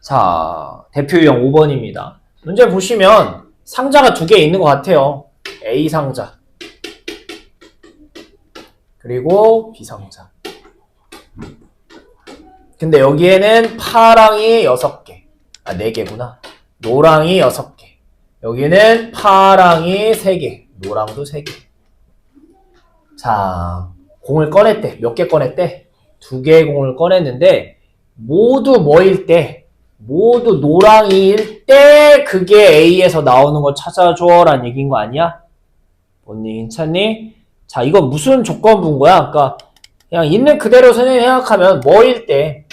자, 대표 유형 5번입니다. 문제 보시면 상자가 두 개 있는 것 같아요. A 상자 그리고 B 상자. 근데 여기에는 파랑이 6개, 4개구나. 노랑이 6개. 여기는 파랑이 3개, 노랑도 3개. 자, 공을 꺼냈대. 몇 개 꺼냈대? 2개의 공을 꺼냈는데 모두 뭐일 때? 모두 노랑이일 때 그게 A에서 나오는 거 찾아줘 라는 얘기인 거 아니야? 언니 괜찮니? 자, 이건 무슨 조건부인 거야? 그러니까 그냥 있는 그대로 생각하면 뭐일 때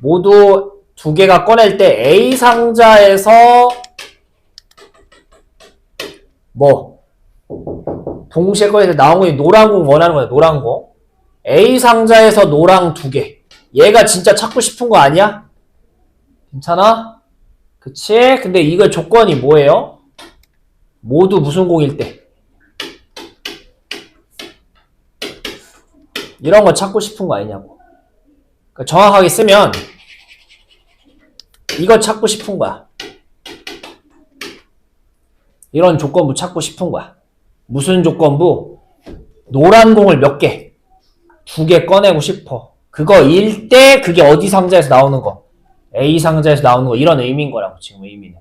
모두 2개가 꺼낼 때 A 상자에서 뭐 동시에 꺼낼 때 나온 거 노란 공 원하는 거야. 노란 공. A 상자에서 노랑 2개. 얘가 진짜 찾고 싶은 거 아니야? 괜찮아? 그치? 근데 이거 조건이 뭐예요? 모두 무슨 공일 때? 이런 거 찾고 싶은 거 아니냐고. 그러니까 정확하게 쓰면 이거 찾고 싶은 거야. 이런 조건부 찾고 싶은 거야. 무슨 조건부? 노란 공을 몇 개? 2개 꺼내고 싶어. 그거일 때 그게 어디 상자에서 나오는 거? A 상자에서 나오는 거. 이런 의미인 거라고 지금 의미는.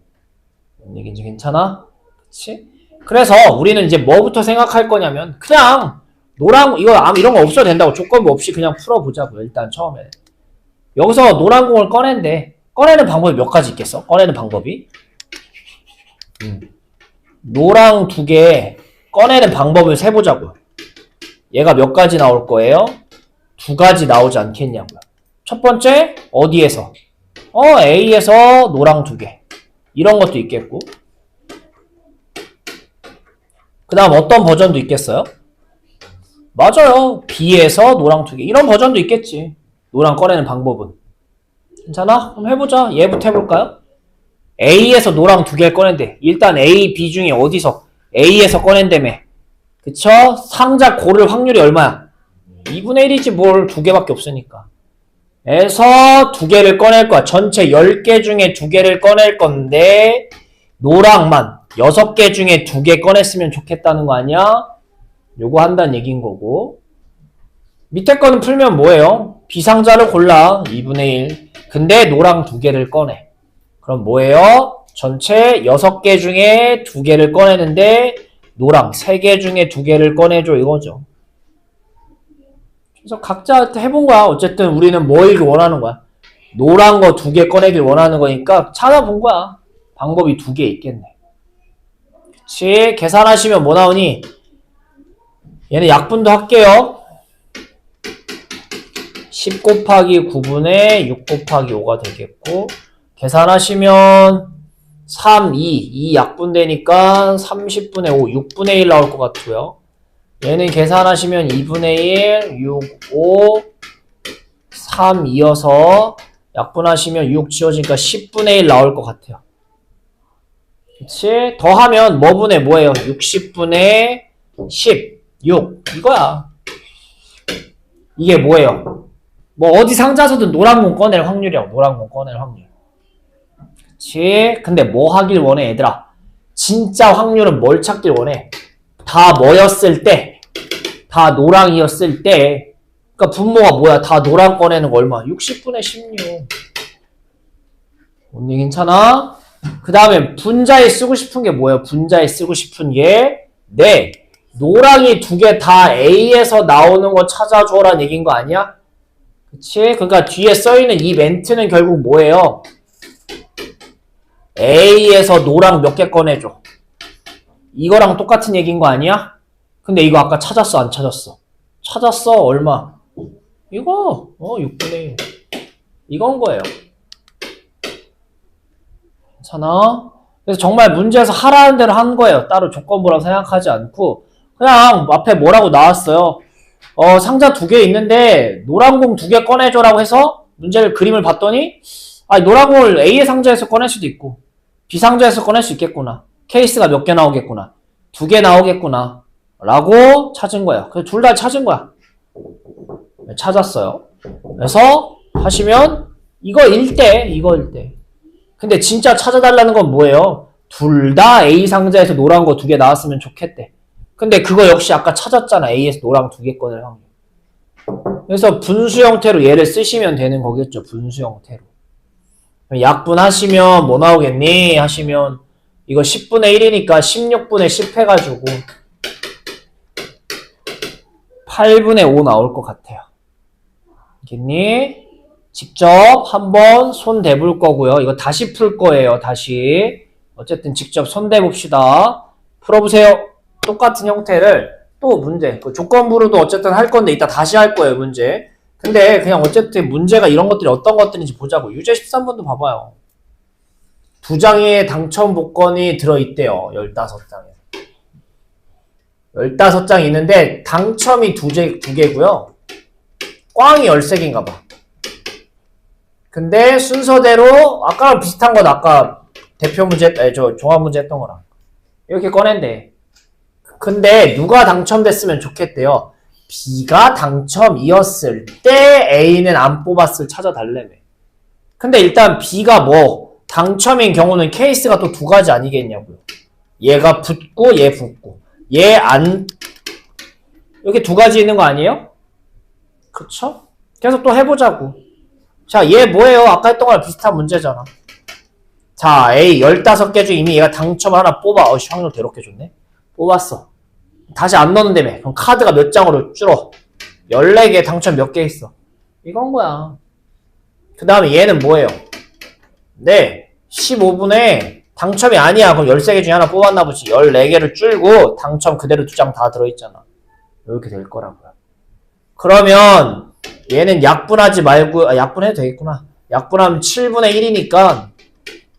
얘기인지 괜찮아? 그치? 그래서 우리는 이제 뭐부터 생각할 거냐면 그냥 노란 이거 이런 거 없어도 된다고. 조건부 없이 그냥 풀어보자고요. 일단 처음에 여기서 노란 공을 꺼낸대. 꺼내는 방법이 몇 가지 있겠어? 꺼내는 방법이 노랑 2개 꺼내는 방법을 세보자고요. 얘가 몇 가지 나올 거예요? 2가지 나오지 않겠냐고요. 첫 번째 어디에서? A에서 노랑 2개. 이런 것도 있겠고. 그 다음 어떤 버전도 있겠어요? 맞아요. B에서 노랑 2개. 이런 버전도 있겠지. 노랑 꺼내는 방법은. 괜찮아? 그럼 해보자. 얘부터 해볼까요? A에서 노랑 2개를 꺼낸대. 일단 A, B 중에 어디서? A에서 꺼낸다며. 그쵸? 상자 고를 확률이 얼마야? 2분의 1이지 뭘 2개밖에 없으니까. 에서 2개를 꺼낼 거야. 전체 10개 중에 2개를 꺼낼 건데 노랑만 6개 중에 2개 꺼냈으면 좋겠다는 거 아니야? 요거 한다는 얘기인 거고. 밑에 거는 풀면 뭐예요? B상자를 골라. 2분의 1. 근데 노랑 2개를 꺼내. 그럼 뭐예요? 전체 6개 중에 2개를 꺼내는데 노랑 3개 중에 2개를 꺼내줘 이거죠. 그래서 각자 해본 거야. 어쨌든 우리는 뭐이길 원하는 거야? 노란 거 2개 꺼내길 원하는 거니까 찾아본 거야. 방법이 2개 있겠네. 그치? 계산하시면 뭐 나오니? 얘는 약분도 할게요. 10 곱하기 9분의 6 곱하기 5가 되겠고, 계산하시면 3, 2 약분되니까 30분의 5, 6분의 1 나올 것 같고요. 얘는 계산하시면 2분의 1, 6, 5, 3, 2여서 약분하시면 6 지워지니까 10분의 1 나올 것 같아요. 그치? 더하면 뭐분의 뭐예요? 60분의 10, 6 이거야. 이게 뭐예요? 뭐 어디 상자에서든 노란 공 꺼낼 확률이라고. 노란 공 꺼낼 확률. 그치? 근데 뭐 하길 원해 얘들아? 진짜 확률은 뭘 찾길 원해? 다 뭐였을 때? 다 노랑이었을 때. 그러니까 분모가 뭐야? 다 노랑 꺼내는 거 얼마? 60분의 16. 언니 괜찮아? 그 다음에 분자에 쓰고 싶은 게 뭐예요? 분자에 쓰고 싶은 게 네. 노랑이 2개 다 A에서 나오는 거 찾아줘라는 얘기인 거 아니야? 그치? 그러니까 뒤에 써있는 이 멘트는 결국 뭐예요? A에서 노랑 몇 개 꺼내줘. 이거랑 똑같은 얘기인 거 아니야? 근데 이거 아까 찾았어? 안 찾았어? 찾았어? 얼마? 이거 6분의 1 이건 거예요. 괜찮아? 그래서 정말 문제에서 하라는 대로 한 거예요. 따로 조건부라고 생각하지 않고 그냥 앞에 뭐라고 나왔어요. 상자 2개 있는데 노란 공 2개 꺼내줘라고 해서 문제를 그림을 봤더니 노란 공을 A의 상자에서 꺼낼 수도 있고 B 상자에서 꺼낼 수 있겠구나. 케이스가 몇 개 나오겠구나. 2개 나오겠구나. 라고 찾은 거야. 그래서 둘 다 찾은 거야. 찾았어요. 그래서 하시면 이거일 때. 근데 진짜 찾아달라는 건 뭐예요? 둘 다 A 상자에서 노란 거 2개 나왔으면 좋겠대. 근데 그거 역시 아까 찾았잖아. A에서 노랑 2개 꺼낼 확률. 그래서 분수 형태로 얘를 쓰시면 되는 거겠죠. 분수 형태로. 약분하시면 뭐 나오겠니? 하시면 이거 10분의 1이니까 16분의 10 해가지고 8분의 5 나올 것 같아요. 알겠니? 직접 한번 손 대볼 거고요. 이거 다시 풀 거예요. 다시. 어쨌든 직접 손 대봅시다. 풀어보세요. 똑같은 형태를 또 문제. 조건부로도 어쨌든 할 건데 이따 다시 할 거예요. 문제. 근데 그냥 어쨌든 문제가 이런 것들이 어떤 것들인지 보자고. 유제 13번도 봐봐요. 2장의 당첨 복권이 들어있대요. 15장에. 15장 있는데 당첨이 2개고요. 꽝이 13개인가 봐. 근데 순서대로 아까랑 비슷한 건 아까 대표 문제, 종합 문제 했던 거랑 이렇게 꺼낸대. 근데 누가 당첨됐으면 좋겠대요. B가 당첨이었을 때 A는 안 뽑았을 찾아달래며. 근데 일단 B가 뭐 당첨인 경우는 케이스가 또 2가지 아니겠냐고요. 얘가 붙고 얘 붙고 얘 안 이렇게 2가지 있는 거 아니에요? 그쵸? 그래서 또 해보자고. 자, 얘 뭐예요? 아까 했던 거랑 비슷한 문제잖아. 자, A 15개 중 이미 얘가 당첨 하나 뽑아. 확률 대롭게 좋네. 뽑았어. 다시 안 넣는다며. 그럼 카드가 몇 장으로 줄어? 14개 당첨 몇 개 있어? 이건 거야. 그 다음에 얘는 뭐예요? 네, 15분에 당첨이 아니야. 그럼 13개 중에 하나 뽑았나 보지. 14개를 줄고 당첨 그대로 2장 다 들어있잖아. 이렇게 될 거라고요. 그러면 얘는 약분하지 말고, 약분해도 되겠구나. 약분하면 7분의 1이니까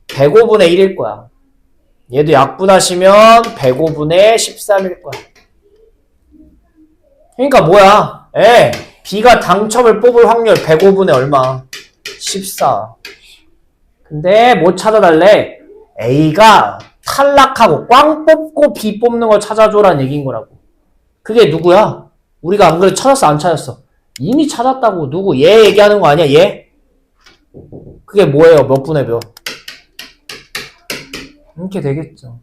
105분의 1일 거야. 얘도 약분하시면 105분의 13일 거야. 그러니까 뭐야? B가 당첨을 뽑을 확률 105분의 얼마? 14. 근데 뭐 찾아달래? A가 탈락하고 꽝 뽑고 B 뽑는 걸 찾아줘라는 얘기인 거라고. 그게 누구야? 우리가 안 그래 찾았어 안 찾았어? 이미 찾았다고. 누구? 얘 얘기하는 거 아니야? 얘? 그게 뭐예요? 몇 분의 몇? 이렇게 되겠죠.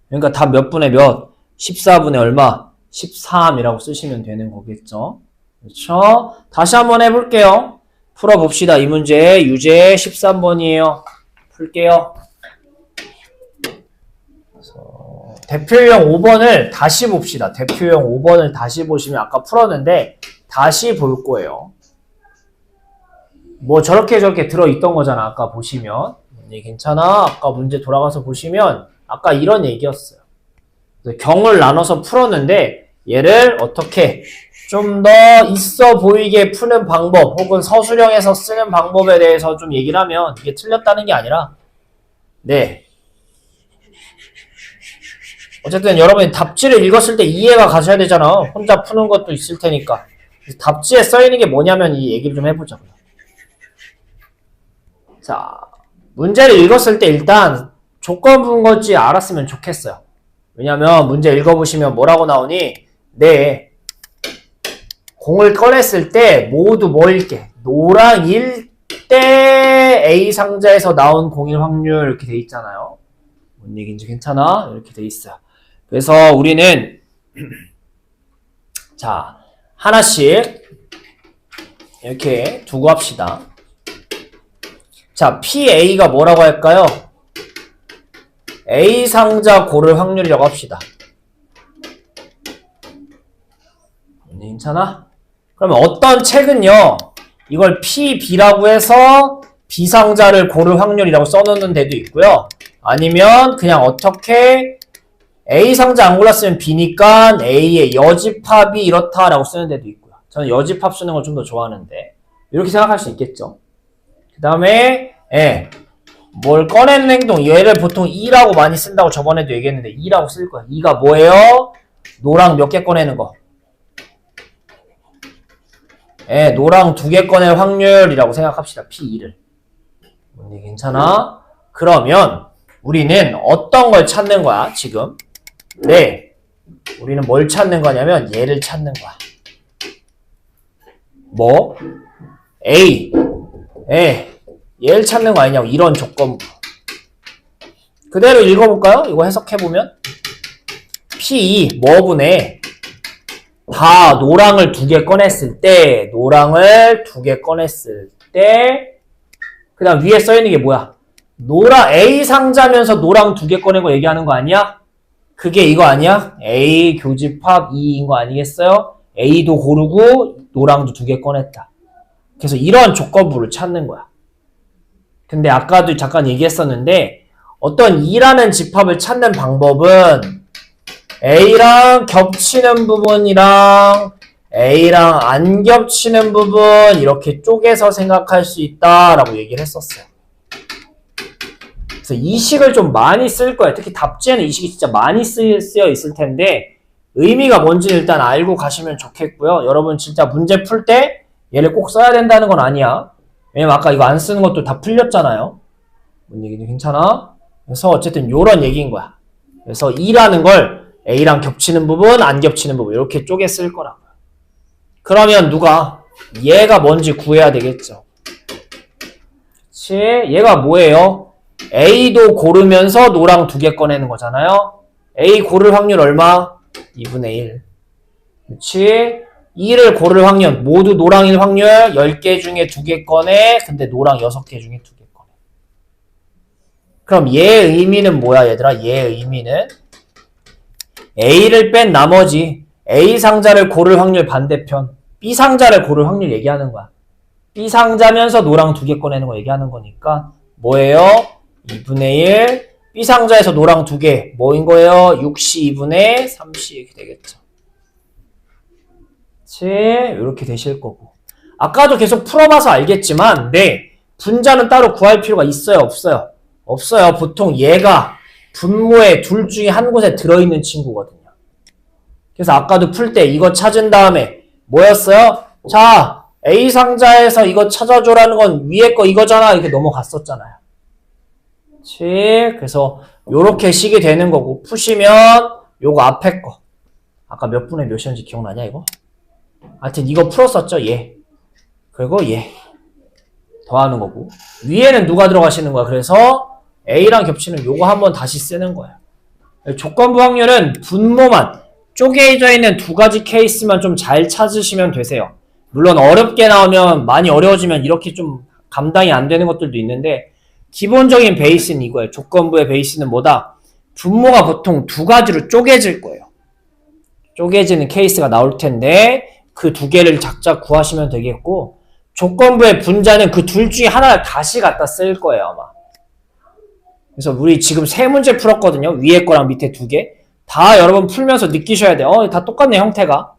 그러니까 답 몇 분의 몇? 14분의 얼마? 13이라고 쓰시면 되는 거겠죠. 그렇죠? 다시 한번 해볼게요. 풀어봅시다. 이 문제 유제 13번이에요. 풀게요. 대표형 5번을 다시 봅시다. 대표형 5번을 다시 보시면 아까 풀었는데 다시 볼 거예요. 뭐 저렇게 들어있던 거잖아. 아까 보시면. 괜찮아. 아까 문제 돌아가서 보시면 아까 이런 얘기였어요. 경을 나눠서 풀었는데 얘를 어떻게 좀 더 있어 보이게 푸는 방법 혹은 서술형에서 쓰는 방법에 대해서 좀 얘기를 하면 이게 틀렸다는 게 아니라 네. 어쨌든 여러분이 답지를 읽었을 때 이해가 가셔야 되잖아. 혼자 푸는 것도 있을 테니까. 답지에 써있는 게 뭐냐면 이 얘기를 좀 해보자고요. 자, 문제를 읽었을 때 일단 조건부인 건지 알았으면 좋겠어요. 왜냐면 문제 읽어보시면 뭐라고 나오니? 네. 공을 꺼냈을 때 모두 뭐일 게? 노랑일 때 A 상자에서 나온 공일 확률 이렇게 돼 있잖아요. 뭔 얘기인지 괜찮아? 이렇게 돼 있어요. 그래서 우리는 자 하나씩 이렇게 두고 합시다. 자, PA가 뭐라고 할까요? A 상자 고를 확률이라고 합시다. 괜찮아? 그러면 어떤 책은요, 이걸 PB라고 해서 B 상자를 고를 확률이라고 써놓는 데도 있고요. 아니면 그냥 어떻게 A 상자 안 골랐으면 B니까 A의 여집합이 이렇다라고 쓰는 데도 있고요. 저는 여집합 쓰는 걸 좀 더 좋아하는데 이렇게 생각할 수 있겠죠. 그 다음에 뭘 꺼내는 행동, 얘를 보통 2라고 많이 쓴다고 저번에도 얘기했는데 2라고 쓸 거야. 2가 뭐예요? 노랑 몇 개 꺼내는 거. 노랑 2개 꺼낼 확률이라고 생각합시다. P2를. 괜찮아? 그러면 우리는 어떤 걸 찾는 거야, 지금? 네. 우리는 뭘 찾는 거냐면 얘를 찾는 거야. 뭐? A. 얘를 찾는 거 아니냐고. 이런 조건부. 그대로 읽어볼까요? 이거 해석해보면 P2 뭐분에 다 노랑을 2개 꺼냈을 때 그 다음 위에 써있는 게 뭐야? 노랑 A 상자면서 노랑 2개 꺼낸 거 얘기하는 거 아니야? 그게 이거 아니야? A 교집합 2인 거 아니겠어요? A도 고르고 노랑도 2개 꺼냈다. 그래서 이런 조건부를 찾는 거야. 근데 아까도 잠깐 얘기했었는데 어떤 2라는 집합을 찾는 방법은 A랑 겹치는 부분이랑 A랑 안 겹치는 부분 이렇게 쪼개서 생각할 수 있다라고 얘기를 했었어요. 그래서 이 식을 좀 많이 쓸 거예요. 특히 답지에는 이 식이 진짜 많이 쓰여 있을 텐데 의미가 뭔지는 일단 알고 가시면 좋겠고요. 여러분 진짜 문제 풀 때 얘를 꼭 써야 된다는 건 아니야. 왜냐면 아까 이거 안 쓰는 것도 다 풀렸잖아요. 뭔 얘기는 괜찮아? 그래서 어쨌든 요런 얘기인 거야. 그래서 2라는 걸 A랑 겹치는 부분, 안 겹치는 부분 이렇게 쪼개 쓸 거라고요. 그러면 누가? 얘가 뭔지 구해야 되겠죠. 그치? 얘가 뭐예요? A도 고르면서 노랑 2개 꺼내는 거잖아요. A 고를 확률 얼마? 2분의 1. 그치? 2를 고를 확률, 모두 노랑일 확률 10개 중에 2개 꺼내. 근데 노랑 6개 중에 2개 꺼내. 그럼 얘의 의미는 뭐야 얘들아? 얘의 의미는 A를 뺀 나머지 A 상자를 고를 확률 반대편 B 상자를 고를 확률 얘기하는 거야. B 상자면서 노랑 2개 꺼내는 거 얘기하는 거니까 뭐예요? 2분의 1 B 상자에서 노랑 2개 뭐인 거예요? 6시 2분의 3시 이렇게 되겠죠. 그치? 이렇게 되실 거고 아까도 계속 풀어봐서 알겠지만 네 분자는 따로 구할 필요가 있어요? 없어요? 없어요. 보통 얘가 분모의 둘 중에 한 곳에 들어있는 친구거든요. 그래서 아까도 풀 때 이거 찾은 다음에 뭐였어요? 자, A 상자에서 이거 찾아줘라는 건 위에 거 이거잖아. 이렇게 넘어갔었잖아요. 그치? 그래서 요렇게 식이 되는 거고 푸시면 요거 앞에 거 아까 몇 분의 몇이었는지 기억나냐 이거? 하여튼 이거 풀었었죠? 얘. 그리고 얘. 더하는 거고 위에는 누가 들어가시는 거야? 그래서 A랑 겹치는 요거 한번 다시 쓰는 거예요. 조건부 확률은 분모만 쪼개져 있는 2가지 케이스만 좀 잘 찾으시면 되세요. 물론 어렵게 나오면 많이 어려워지면 이렇게 좀 감당이 안 되는 것들도 있는데 기본적인 베이스는 이거예요. 조건부의 베이스는 뭐다? 분모가 보통 2가지로 쪼개질 거예요. 쪼개지는 케이스가 나올 텐데 그 2개를 작작 구하시면 되겠고 조건부의 분자는 그 둘 중에 하나를 다시 갖다 쓸 거예요 아마. 그래서 우리 지금 3문제 풀었거든요. 위에 거랑 밑에 2개. 다 여러분 풀면서 느끼셔야 돼요. 다 똑같네 형태가.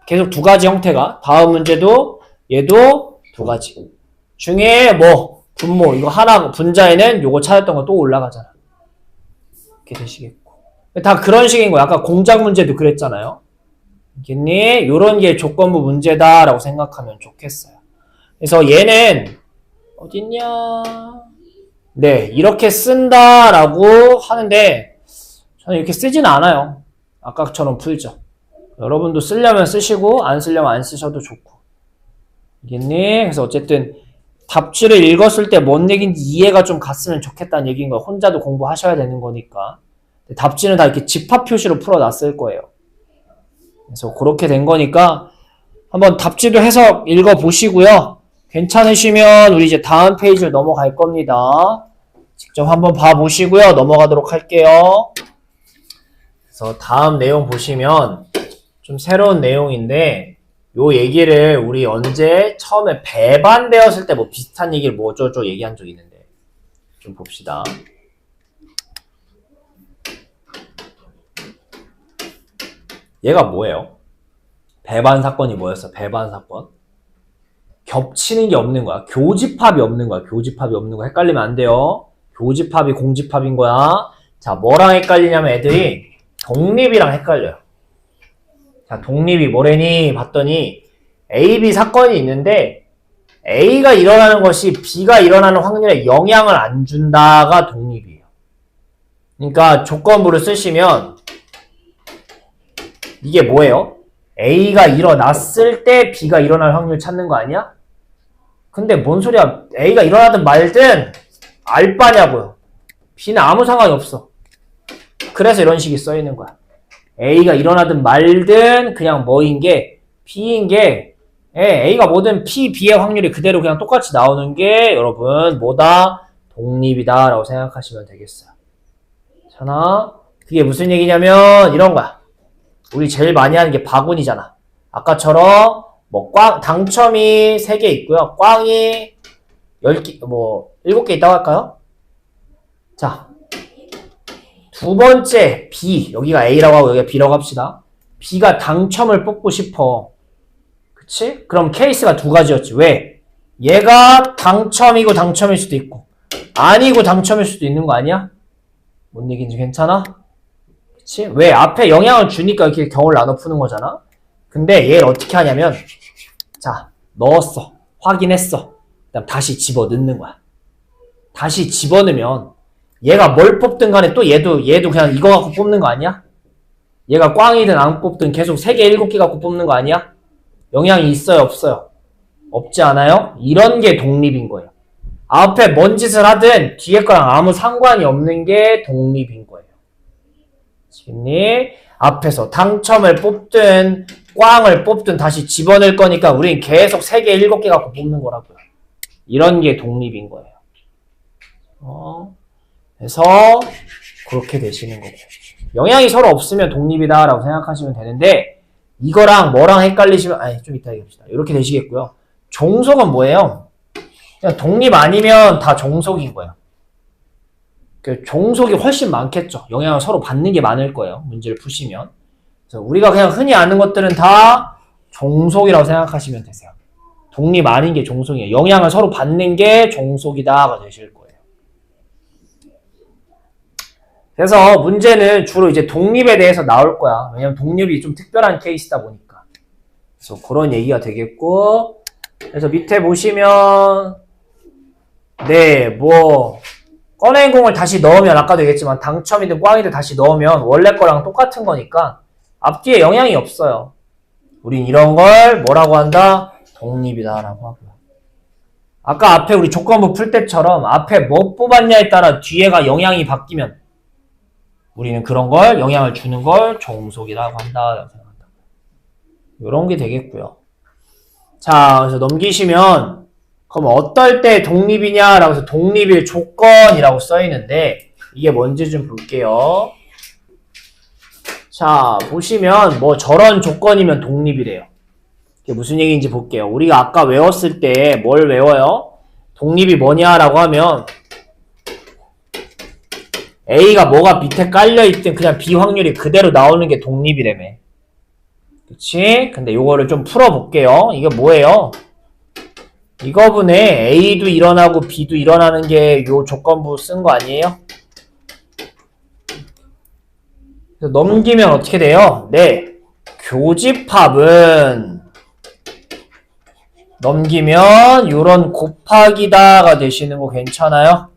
계속 2가지 형태가. 다음 문제도 얘도 2가지. 중에 뭐 분모 이거 하나 분자에는 요거 찾았던 거 또 올라가잖아. 이렇게 되시겠고. 다 그런 식인 거야. 아까 공작 문제도 그랬잖아요. 알겠니? 요런 게 조건부 문제다라고 생각하면 좋겠어요. 그래서 얘는 어딨냐? 네, 이렇게 쓴다라고 하는데 저는 이렇게 쓰진 않아요. 아까처럼 풀죠. 여러분도 쓰려면 쓰시고 안 쓰려면 안 쓰셔도 좋고. 알겠니? 그래서 어쨌든 답지를 읽었을 때 뭔 얘기인지 이해가 좀 갔으면 좋겠다는 얘기인 거예요. 혼자도 공부하셔야 되는 거니까. 답지는 다 이렇게 집합 표시로 풀어놨을 거예요. 그래서 그렇게 된 거니까 한번 답지도 해서 읽어보시고요. 괜찮으시면 우리 이제 다음 페이지로 넘어갈 겁니다. 직접 한번 봐보시고요. 넘어가도록 할게요. 그래서 다음 내용 보시면 좀 새로운 내용인데 요 얘기를 우리 언제 처음에 배반되었을 때 뭐 비슷한 얘기를 뭐 어쩌고 얘기한 적이 있는데 좀 봅시다. 얘가 뭐예요? 배반 사건이 뭐였어? 배반 사건. 겹치는 게 없는 거야. 교집합이 없는 거야. 교집합이 없는 거. 헷갈리면 안 돼요. 교집합이 공집합인 거야. 자, 뭐랑 헷갈리냐면 애들이 독립이랑 헷갈려요. 자, 독립이 뭐래니? 봤더니 A, B 사건이 있는데 A가 일어나는 것이 B가 일어나는 확률에 영향을 안 준다가 독립이에요. 그러니까 조건부를 쓰시면 이게 뭐예요? A가 일어났을 때 B가 일어날 확률 찾는 거 아니야? 근데 뭔 소리야. A가 일어나든 말든 알 바냐고요. B는 아무 상관이 없어. 그래서 이런 식이 써있는 거야. A가 일어나든 말든 그냥 뭐인 게 B인 게 A가 뭐든 P, B의 확률이 그대로 그냥 똑같이 나오는 게 여러분 뭐다? 독립이다 라고 생각하시면 되겠어요. 자나 그게 무슨 얘기냐면 이런 거야. 우리 제일 많이 하는 게 바구니잖아. 아까처럼 뭐 당첨이 3개 있고요. 꽝이 10개, 7개 있다고 할까요? 자, 두 번째 B, 여기가 A라고 하고 여기가 B라고 합시다. B가 당첨을 뽑고 싶어. 그치? 그럼 케이스가 두 가지였지. 왜? 얘가 당첨이고 당첨일 수도 있고 아니고 당첨일 수도 있는 거 아니야? 뭔 얘기인지 괜찮아? 그치? 왜? 앞에 영향을 주니까 이렇게 경우를 나눠 푸는 거잖아? 근데 얘를 어떻게 하냐면 자, 넣었어. 확인했어. 그다음 다시 집어넣는 거야. 다시 집어넣으면 얘가 뭘 뽑든 간에 또 얘도 그냥 이거 갖고 뽑는 거 아니야? 얘가 꽝이든 안 뽑든 계속 3개, 7개 갖고 뽑는 거 아니야? 영향이 있어요, 없어요? 없지 않아요? 이런 게 독립인 거예요. 앞에 뭔 짓을 하든 뒤에 거랑 아무 상관이 없는 게 독립인 거예요. 아시겠니? 앞에서 당첨을 뽑든 꽝을 뽑든 다시 집어넣을 거니까 우린 계속 3개, 7개 갖고 뽑는 거라고요. 이런 게 독립인 거예요. 그래서 그렇게 되시는 거고. 영향이 서로 없으면 독립이다 라고 생각하시면 되는데 이거랑 뭐랑 헷갈리시면 좀 이따 얘기합시다. 이렇게 되시겠고요. 종속은 뭐예요? 그냥 독립 아니면 다 종속인 거예요. 그 종속이 훨씬 많겠죠. 영향을 서로 받는 게 많을 거예요. 문제를 푸시면. 그래서 우리가 그냥 흔히 아는 것들은 다 종속이라고 생각하시면 되세요. 독립 아닌 게 종속이에요. 영향을 서로 받는 게 종속이다가 되실 거예요. 그래서 문제는 주로 이제 독립에 대해서 나올 거야. 왜냐면 독립이 좀 특별한 케이스다 보니까. 그래서 그런 얘기가 되겠고. 그래서 밑에 보시면 꺼낸 공을 다시 넣으면 아까도 얘기했지만 당첨이든 꽝이든 다시 넣으면 원래 거랑 똑같은 거니까 앞뒤에 영향이 없어요. 우린 이런 걸 뭐라고 한다? 독립이다 라고 하고요. 아까 앞에 우리 조건부 풀 때처럼 앞에 뭐 뽑았냐에 따라 뒤에가 영향이 바뀌면 우리는 그런 걸 영향을 주는 걸 종속이라고 한다. 이런 게 되겠고요. 자, 그래서 넘기시면 그럼 어떨 때 독립이냐라고 해서 독립일 조건이라고 써 있는데 이게 뭔지 좀 볼게요. 자, 보시면 저런 조건이면 독립이래요. 이게 무슨 얘기인지 볼게요. 우리가 아까 외웠을 때 뭘 외워요? 독립이 뭐냐라고 하면 A가 뭐가 밑에 깔려있든 그냥 B 확률이 그대로 나오는 게 독립이라며. 그치? 근데 요거를 좀 풀어볼게요. 이게 뭐예요? 이거분에 A도 일어나고 B도 일어나는 게 요 조건부 쓴 거 아니에요? 그래서 넘기면 어떻게 돼요? 네. 교집합은 넘기면 요런 곱하기다가 되시는 거 괜찮아요?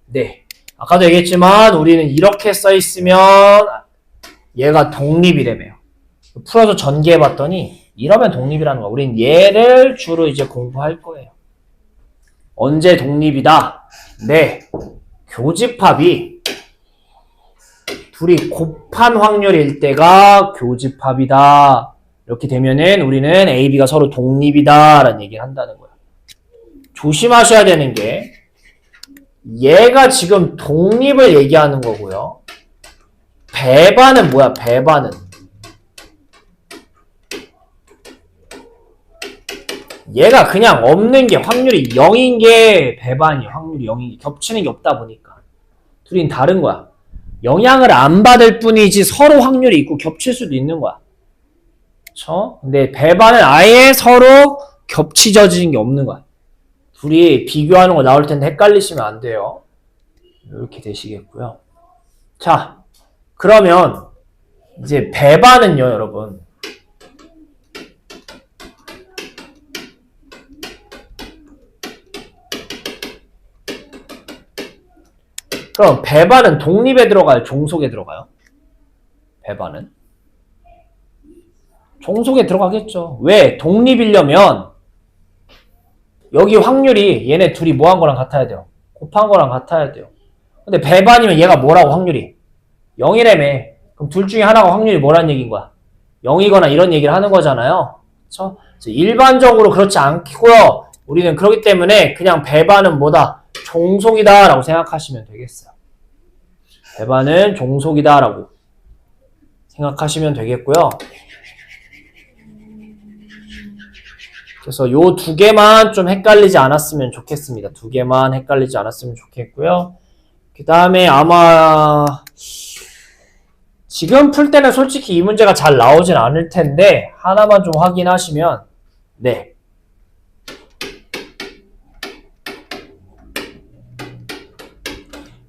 네. 아까도 얘기했지만 우리는 이렇게 써있으면 얘가 독립이라며요. 풀어서 전개해봤더니 이러면 독립이라는 거야. 우린 얘를 주로 이제 공부할 거예요. 언제 독립이다? 네. 교집합이 둘이 곱한 확률일 때가 교집합이다. 이렇게 되면은 우리는 A, B가 서로 독립이다 라는 얘기를 한다는 거야. 조심하셔야 되는 게 얘가 지금 독립을 얘기하는 거고요. 배반은 뭐야? 배반은 얘가 그냥 없는 게 확률이 0인 게 배반이에요. 확률이 0인 게 겹치는 게 없다 보니까 둘이 다른 거야. 영향을 안 받을 뿐이지 서로 확률이 있고 겹칠 수도 있는 거야. 그쵸? 근데 배반은 아예 서로 겹치져진 게 없는 거야. 둘이 비교하는 거 나올 텐데 헷갈리시면 안 돼요. 이렇게 되시겠고요. 자, 그러면 이제 배반은요, 여러분. 그럼 배반은 독립에 들어가요? 종속에 들어가요? 배반은? 종속에 들어가겠죠. 왜? 독립이려면 여기 확률이 얘네 둘이 뭐 한 거랑 같아야 돼요? 곱한 거랑 같아야 돼요. 근데 배반이면 얘가 뭐라고 확률이? 0이라며. 그럼 둘 중에 하나가 확률이 뭐란 얘기인 거야? 0이거나 이런 얘기를 하는 거잖아요. 그쵸? 일반적으로 그렇지 않고요. 우리는 그렇기 때문에 그냥 배반은 뭐다? 종속이다 라고 생각하시면 되겠어요. 배반은 종속이다 라고 생각하시면 되겠고요. 그래서 요 두 개만 좀 헷갈리지 않았으면 좋겠습니다. 두 개만 헷갈리지 않았으면 좋겠고요. 그 다음에 아마 지금 풀 때는 솔직히 이 문제가 잘 나오진 않을 텐데 하나만 좀 확인하시면 네.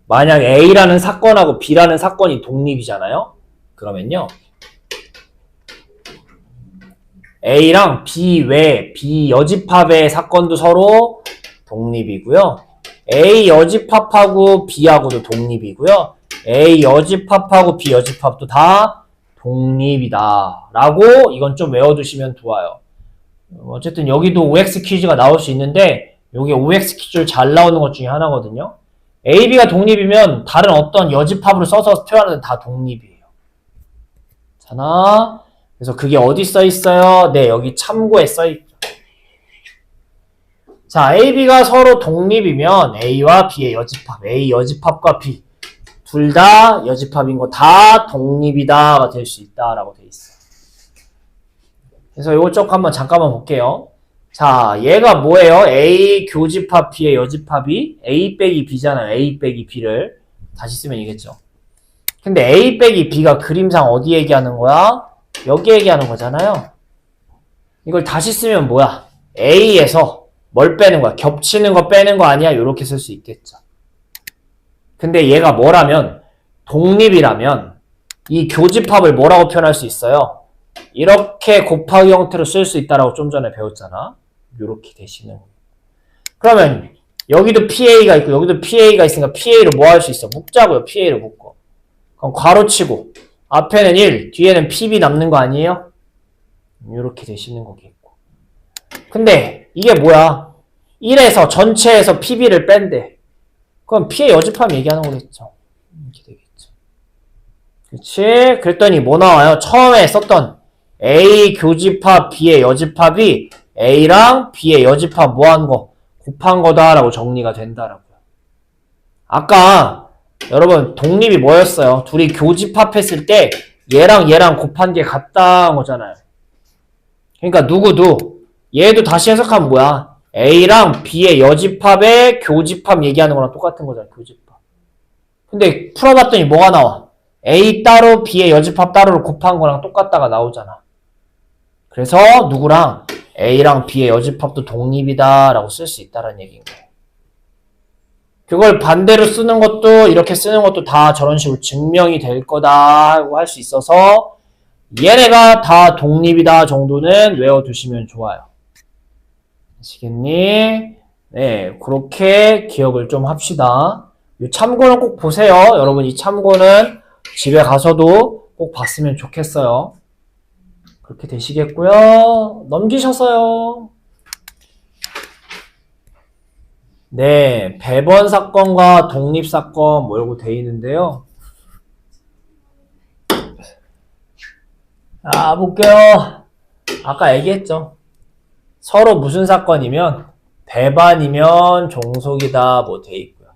만약 A라는 사건하고 B라는 사건이 독립이잖아요. 그러면요. A랑 B 외 B 여집합의 사건도 서로 독립이고요. A 여집합하고 B하고도 독립이고요. A 여집합하고 B 여집합도 다 독립이다 라고 이건 좀 외워두시면 좋아요. 어쨌든 여기도 OX 퀴즈가 나올 수 있는데 이게 OX 퀴즈를 잘 나오는 것 중에 하나거든요. A, B가 독립이면 다른 어떤 여집합으로 써서 표현하는 다 독립이에요. 자나 그래서 그게 어디 써 있어요? 네, 여기 참고에 써 있죠. 자, A, B가 서로 독립이면 A와 B의 여집합, A 여집합과 B 둘 다 여집합인 거 다 독립이다가 될 수 있다라고 돼 있어요. 그래서 요거 쪽 한번 잠깐만 볼게요. 자, 얘가 뭐예요? A 교집합 B의 여집합이 A 빼기 B잖아요. A 빼기 B를 다시 쓰면 이겠죠. 근데 A 빼기 B가 그림상 어디 얘기하는 거야? 여기 얘기하는 거잖아요. 이걸 다시 쓰면 뭐야? A에서 뭘 빼는 거야? 겹치는 거 빼는 거 아니야? 이렇게 쓸 수 있겠죠. 근데 얘가 뭐라면 독립이라면 이 교집합을 뭐라고 표현할 수 있어요? 이렇게 곱하기 형태로 쓸 수 있다라고 좀 전에 배웠잖아. 이렇게 되시는 거예요. 그러면 여기도 PA가 있고 여기도 PA가 있으니까 PA로 뭐 할 수 있어? 묶자고요. PA로 묶어. 그럼 괄호치고 앞에는 1, 뒤에는 PB 남는 거 아니에요? 이렇게 되시는 거겠고. 근데 이게 뭐야? 1에서 전체에서 PB를 뺀대. 그럼 P의 여집합 얘기하는 거겠죠. 이렇게 되겠죠. 그치? 그랬더니 뭐 나와요? 처음에 썼던 A 교집합 B의 여집합이 A랑 B의 여집합 뭐 한 거? 곱한 거다라고 정리가 된다라고요. 아까 여러분 독립이 뭐였어요? 둘이 교집합했을 때 얘랑 얘랑 곱한 게 같다는 거잖아요. 그러니까 누구도 얘도 다시 해석하면 뭐야? A랑 B의 여집합의 교집합 얘기하는 거랑 똑같은 거잖아. 교집합. 근데 풀어봤더니 뭐가 나와? A 따로 B의 여집합 따로를 곱한 거랑 똑같다가 나오잖아. 그래서 누구랑? A랑 B의 여집합도 독립이다 라고 쓸 수 있다는 얘기인 거예요. 그걸 반대로 쓰는 것도 이렇게 쓰는 것도 다 저런 식으로 증명이 될 거다 하고 할 수 있어서 얘네가 다 독립이다 정도는 외워두시면 좋아요. 아시겠니? 네, 그렇게 기억을 좀 합시다. 이 참고는 꼭 보세요. 여러분 이 참고는 집에 가서도 꼭 봤으면 좋겠어요. 그렇게 되시겠고요. 넘기셔서요. 네, 배번 사건과 독립 사건 뭐라고 돼 있는데요. 자, 볼게요. 아까 얘기했죠. 서로 무슨 사건이면 배반이면 종속이다 뭐 돼 있고요.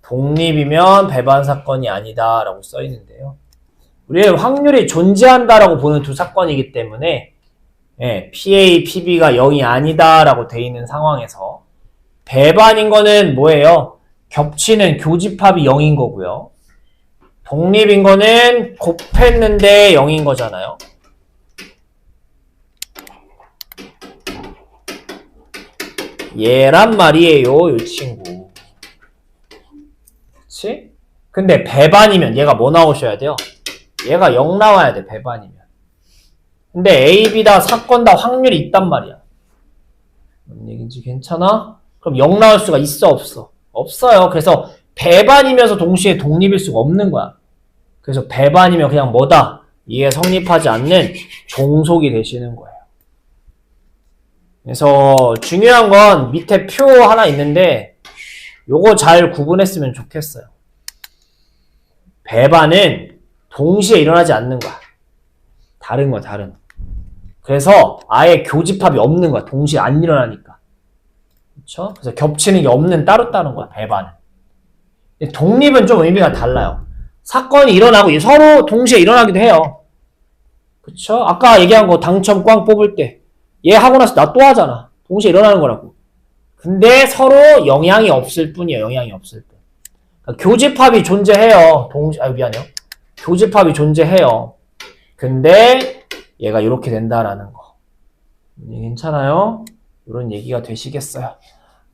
독립이면 배반 사건이 아니다 라고 써 있는데요. 우리는 확률이 존재한다라고 보는 두 사건이기 때문에 PA, PB가 0이 아니다 라고 돼 있는 상황에서 배반인 거는 뭐예요? 겹치는 교집합이 0인 거고요. 독립인 거는 곱했는데 0인 거잖아요. 얘란 말이에요, 이 친구. 그치? 근데 배반이면 얘가 뭐 나오셔야 돼요? 얘가 0 나와야 돼, 배반이면. 근데 A, B다 사건 다 확률이 있단 말이야. 뭔 얘기인지 괜찮아? 그럼 0 나올 수가 있어, 없어? 없어요. 그래서 배반이면서 동시에 독립일 수가 없는 거야. 그래서 배반이면 그냥 뭐다? 이게 성립하지 않는 종속이 되시는 거예요. 그래서 중요한 건 밑에 표 하나 있는데 요거 잘 구분했으면 좋겠어요. 배반은 동시에 일어나지 않는 거야. 다른 거야, 다른. 그래서 아예 교집합이 없는 거야. 동시에 안 일어나니까. 그렇죠? 그래서 겹치는 게 없는 따로따로인 거야, 배반은. 독립은 좀 의미가 달라요. 사건이 일어나고 서로 동시에 일어나기도 해요. 그쵸? 아까 얘기한 거 당첨 꽝 뽑을 때 얘 하고 나서 나 또 하잖아. 동시에 일어나는 거라고. 근데 서로 영향이 없을 뿐이에요. 영향이 없을 뿐. 그러니까 교집합이 존재해요. 미안해요. 교집합이 존재해요. 근데 얘가 이렇게 된다라는 거. 괜찮아요? 이런 얘기가 되시겠어요?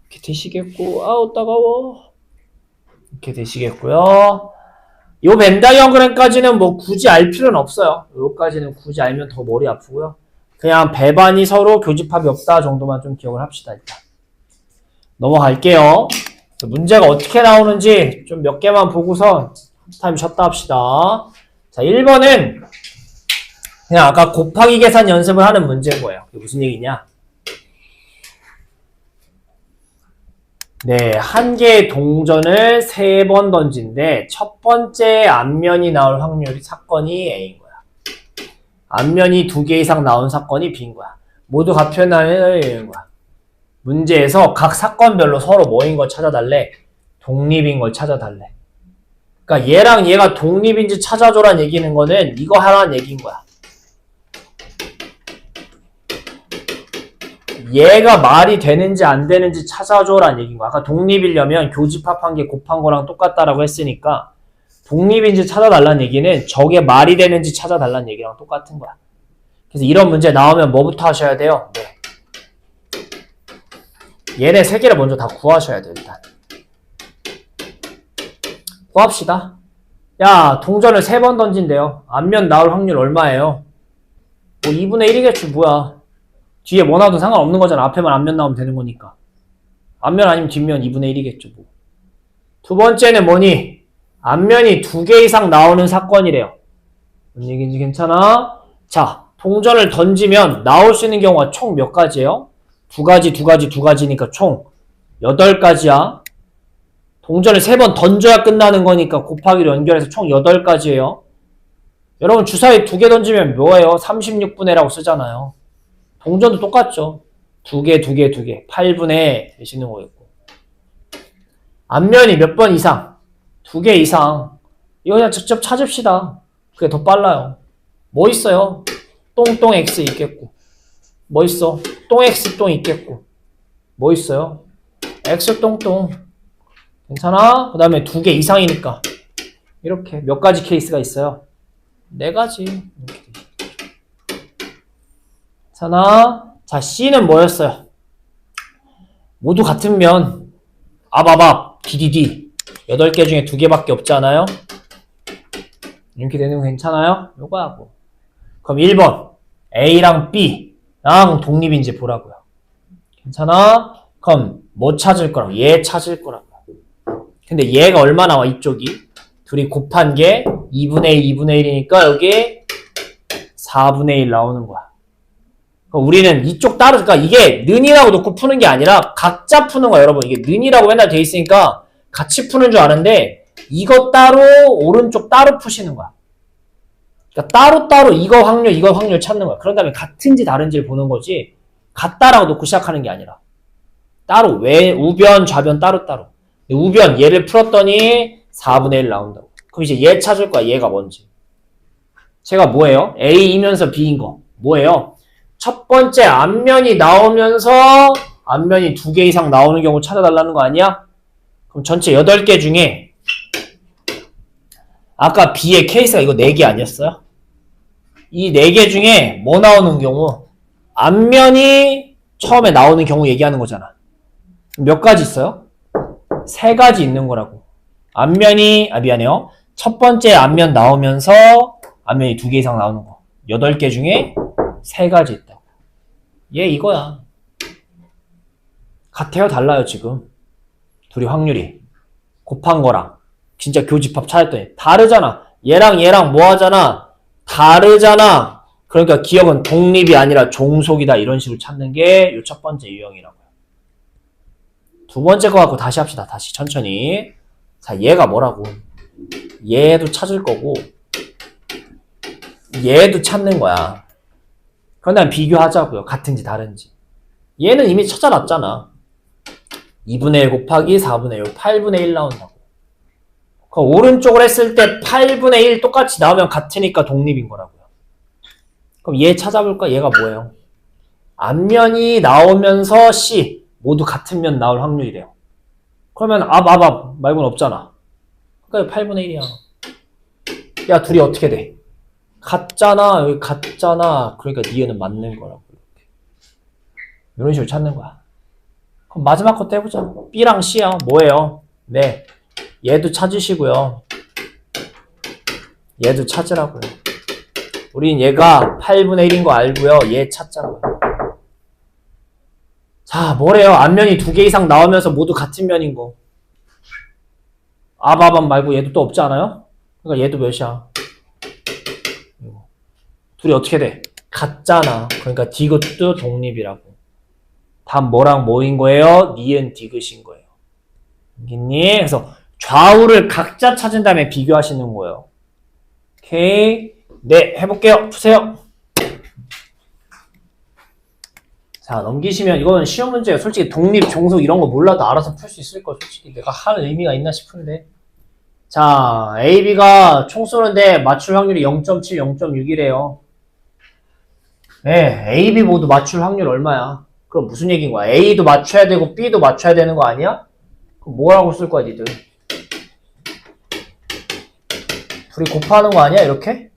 이렇게 되시겠고, 아우 따가워. 이렇게 되시겠고요. 요 벤 다이어그램까지는 뭐 굳이 알 필요는 없어요. 요까지는 굳이 알면 더 머리 아프고요. 그냥 배반이 서로 교집합이 없다 정도만 좀 기억을 합시다. 일단 넘어갈게요. 문제가 어떻게 나오는지 좀 몇 개만 보고서 타임 쉬었다 합시다. 자, 1번은 그냥 아까 곱하기 계산 연습을 하는 문제인 거예요. 이게 무슨 얘기냐? 네, 한 개의 동전을 3번 던진데 첫 번째 앞면이 나올 확률이 사건이 A인 거야. 앞면이 2개 이상 나온 사건이 B인 거야. 모두 같으면 A인 거야. 문제에서 각 사건별로 서로 뭐인 걸 찾아달래? 독립인 걸 찾아달래. 그러니까 얘랑 얘가 독립인지 찾아줘란 얘기는 거는 이거 하라는 얘기인 거야. 얘가 말이 되는지 안 되는지 찾아줘란 얘기인 거야. 아까 독립이려면 교집합한 게 곱한 거랑 똑같다라고 했으니까 독립인지 찾아달라는 얘기는 저게 말이 되는지 찾아달라는 얘기랑 똑같은 거야. 그래서 이런 문제 나오면 뭐부터 하셔야 돼요? 네. 얘네 3개를 먼저 다 구하셔야 돼요. 일단 구합시다. 야, 동전을 3번 던진대요. 앞면 나올 확률 얼마예요? 뭐 2분의 1이겠지 뭐야. 뒤에 뭐 나와도 상관없는 거잖아. 앞에만 앞면 나오면 되는 거니까. 앞면 아니면 뒷면 2분의 1이겠죠 뭐. 두 번째는 뭐니? 앞면이 2개 이상 나오는 사건이래요. 무슨 얘기인지 괜찮아? 자, 동전을 던지면 나올 수 있는 경우가 총 몇 가지예요? 2가지, 2가지, 2가지니까 총 8가지야. 동전을 3번 던져야 끝나는 거니까 곱하기로 연결해서 총 8가지예요. 여러분 주사위 2개 던지면 뭐예요? 36분의라고 쓰잖아요. 동전도 똑같죠. 2개, 2개, 2개. 8분의 되시는 거였고. 앞면이 몇 번 이상? 2개 이상. 이거 그냥 직접 찾읍시다. 그게 더 빨라요. 뭐 있어요? 똥똥 X 있겠고. 뭐 있어? 똥 X 똥 있겠고. 뭐 있어요? X 똥똥. 괜찮아? 그 다음에 2개 이상이니까. 이렇게 몇 가지 케이스가 있어요? 4가지. 이렇게 괜찮아? 자, C는 뭐였어요? 모두 같은 면. 아바밥, DDD. 8개 중에 2개밖에 없잖아요? 이렇게 되는 거 괜찮아요? 요거 하고. 그럼 1번. A랑 B랑 독립인지 보라고요. 괜찮아? 그럼 뭐 찾을 거라고? 얘 찾을 거라고. 근데 얘가 얼마 나와? 이쪽이. 둘이 곱한 게 2분의 1, 2분의 1이니까 여기 4분의 1 나오는 거야. 그러니까 우리는 이쪽 따로, 그러니까 이게 는이라고 놓고 푸는 게 아니라 각자 푸는 거야, 여러분. 이게 는이라고 맨날 돼 있으니까 같이 푸는 줄 아는데 이거 따로, 오른쪽 따로 푸시는 거야. 그러니까 따로따로 이거 확률 찾는 거야. 그런 다음에 같은지 다른지를 보는 거지 같다라고 놓고 시작하는 게 아니라 따로, 우변, 좌변 따로따로. 우변, 얘를 풀었더니 4분의 1 나온다고. 그럼 이제 얘 찾을 거야, 얘가 뭔지. 제가 뭐예요? A이면서 B인 거. 뭐예요? 첫 번째 앞면이 나오면서 앞면이 2개 이상 나오는 경우 찾아달라는 거 아니야? 그럼 전체 8개 중에 아까 B의 케이스가 이거 4개 아니었어요? 이 4개 중에 뭐 나오는 경우? 앞면이 처음에 나오는 경우 얘기하는 거잖아. 몇 가지 있어요? 3가지 있는 거라고. 앞면이, 미안해요. 첫 번째 앞면 나오면서 앞면이 2개 이상 나오는 거. 8개 중에 3가지 있다고. 얘 이거야. 같아요? 달라요, 지금? 둘이 확률이. 곱한 거랑. 진짜 교집합 찾았더니. 다르잖아. 얘랑 얘랑 뭐 하잖아? 다르잖아. 그러니까 기억은 독립이 아니라 종속이다 이런 식으로 찾는 게 요 첫 번째 유형이라고요. 두 번째 거 갖고 다시 합시다. 다시 천천히. 자, 얘가 뭐라고? 얘도 찾을 거고 얘도 찾는 거야. 그럼 난 비교하자고요. 같은지 다른지. 얘는 이미 찾아놨잖아. 2분의 1 곱하기 4분의 1, 8분의 1 나온다고. 그 오른쪽을 했을 때 8분의 1 똑같이 나오면 같으니까 독립인 거라고요. 그럼 얘 찾아볼까? 얘가 뭐예요? 앞면이 나오면서 C 모두 같은 면 나올 확률이래요. 그러면 앞 말고는 없잖아. 그러니까 8분의 1이야. 야, 둘이 어떻게 돼? 같잖아. 여기 같잖아. 그러니까 니은은 맞는 거라고. 이렇게. 이런 식으로 찾는 거야. 그럼 마지막 것도 해보자. B랑 C야. 뭐예요? 네. 얘도 찾으시고요. 얘도 찾으라고요. 우린 얘가 8분의 1인 거 알고요. 얘 찾자고요. 자, 뭐래요? 앞면이 2개 이상 나오면서 모두 같은 면인 거. 앞 말고 얘도 또 없지 않아요? 그러니까 얘도 몇이야? 둘이 어떻게 돼? 같잖아. 그러니까 디귿도 독립이라고. 답 뭐랑 뭐인 거예요? 니은 디귿인 거예요. 알겠니? 그래서 좌우를 각자 찾은 다음에 비교하시는 거예요. 오케이. 네, 해볼게요. 푸세요. 자, 넘기시면 이거는 시험 문제예요. 솔직히 독립, 종속 이런 거 몰라도 알아서 풀 수 있을 거 솔직히 내가 할 의미가 있나 싶은데. 자, A, B가 총 쏘는데 맞출 확률이 0.7, 0.6이래요. 네, A, B 모두 맞출 확률 얼마야? 그럼 무슨 얘기인 거야? A도 맞춰야 되고 B도 맞춰야 되는 거 아니야? 그럼 뭐라고 쓸 거야, 니들? 둘이 곱하는 거 아니야, 이렇게?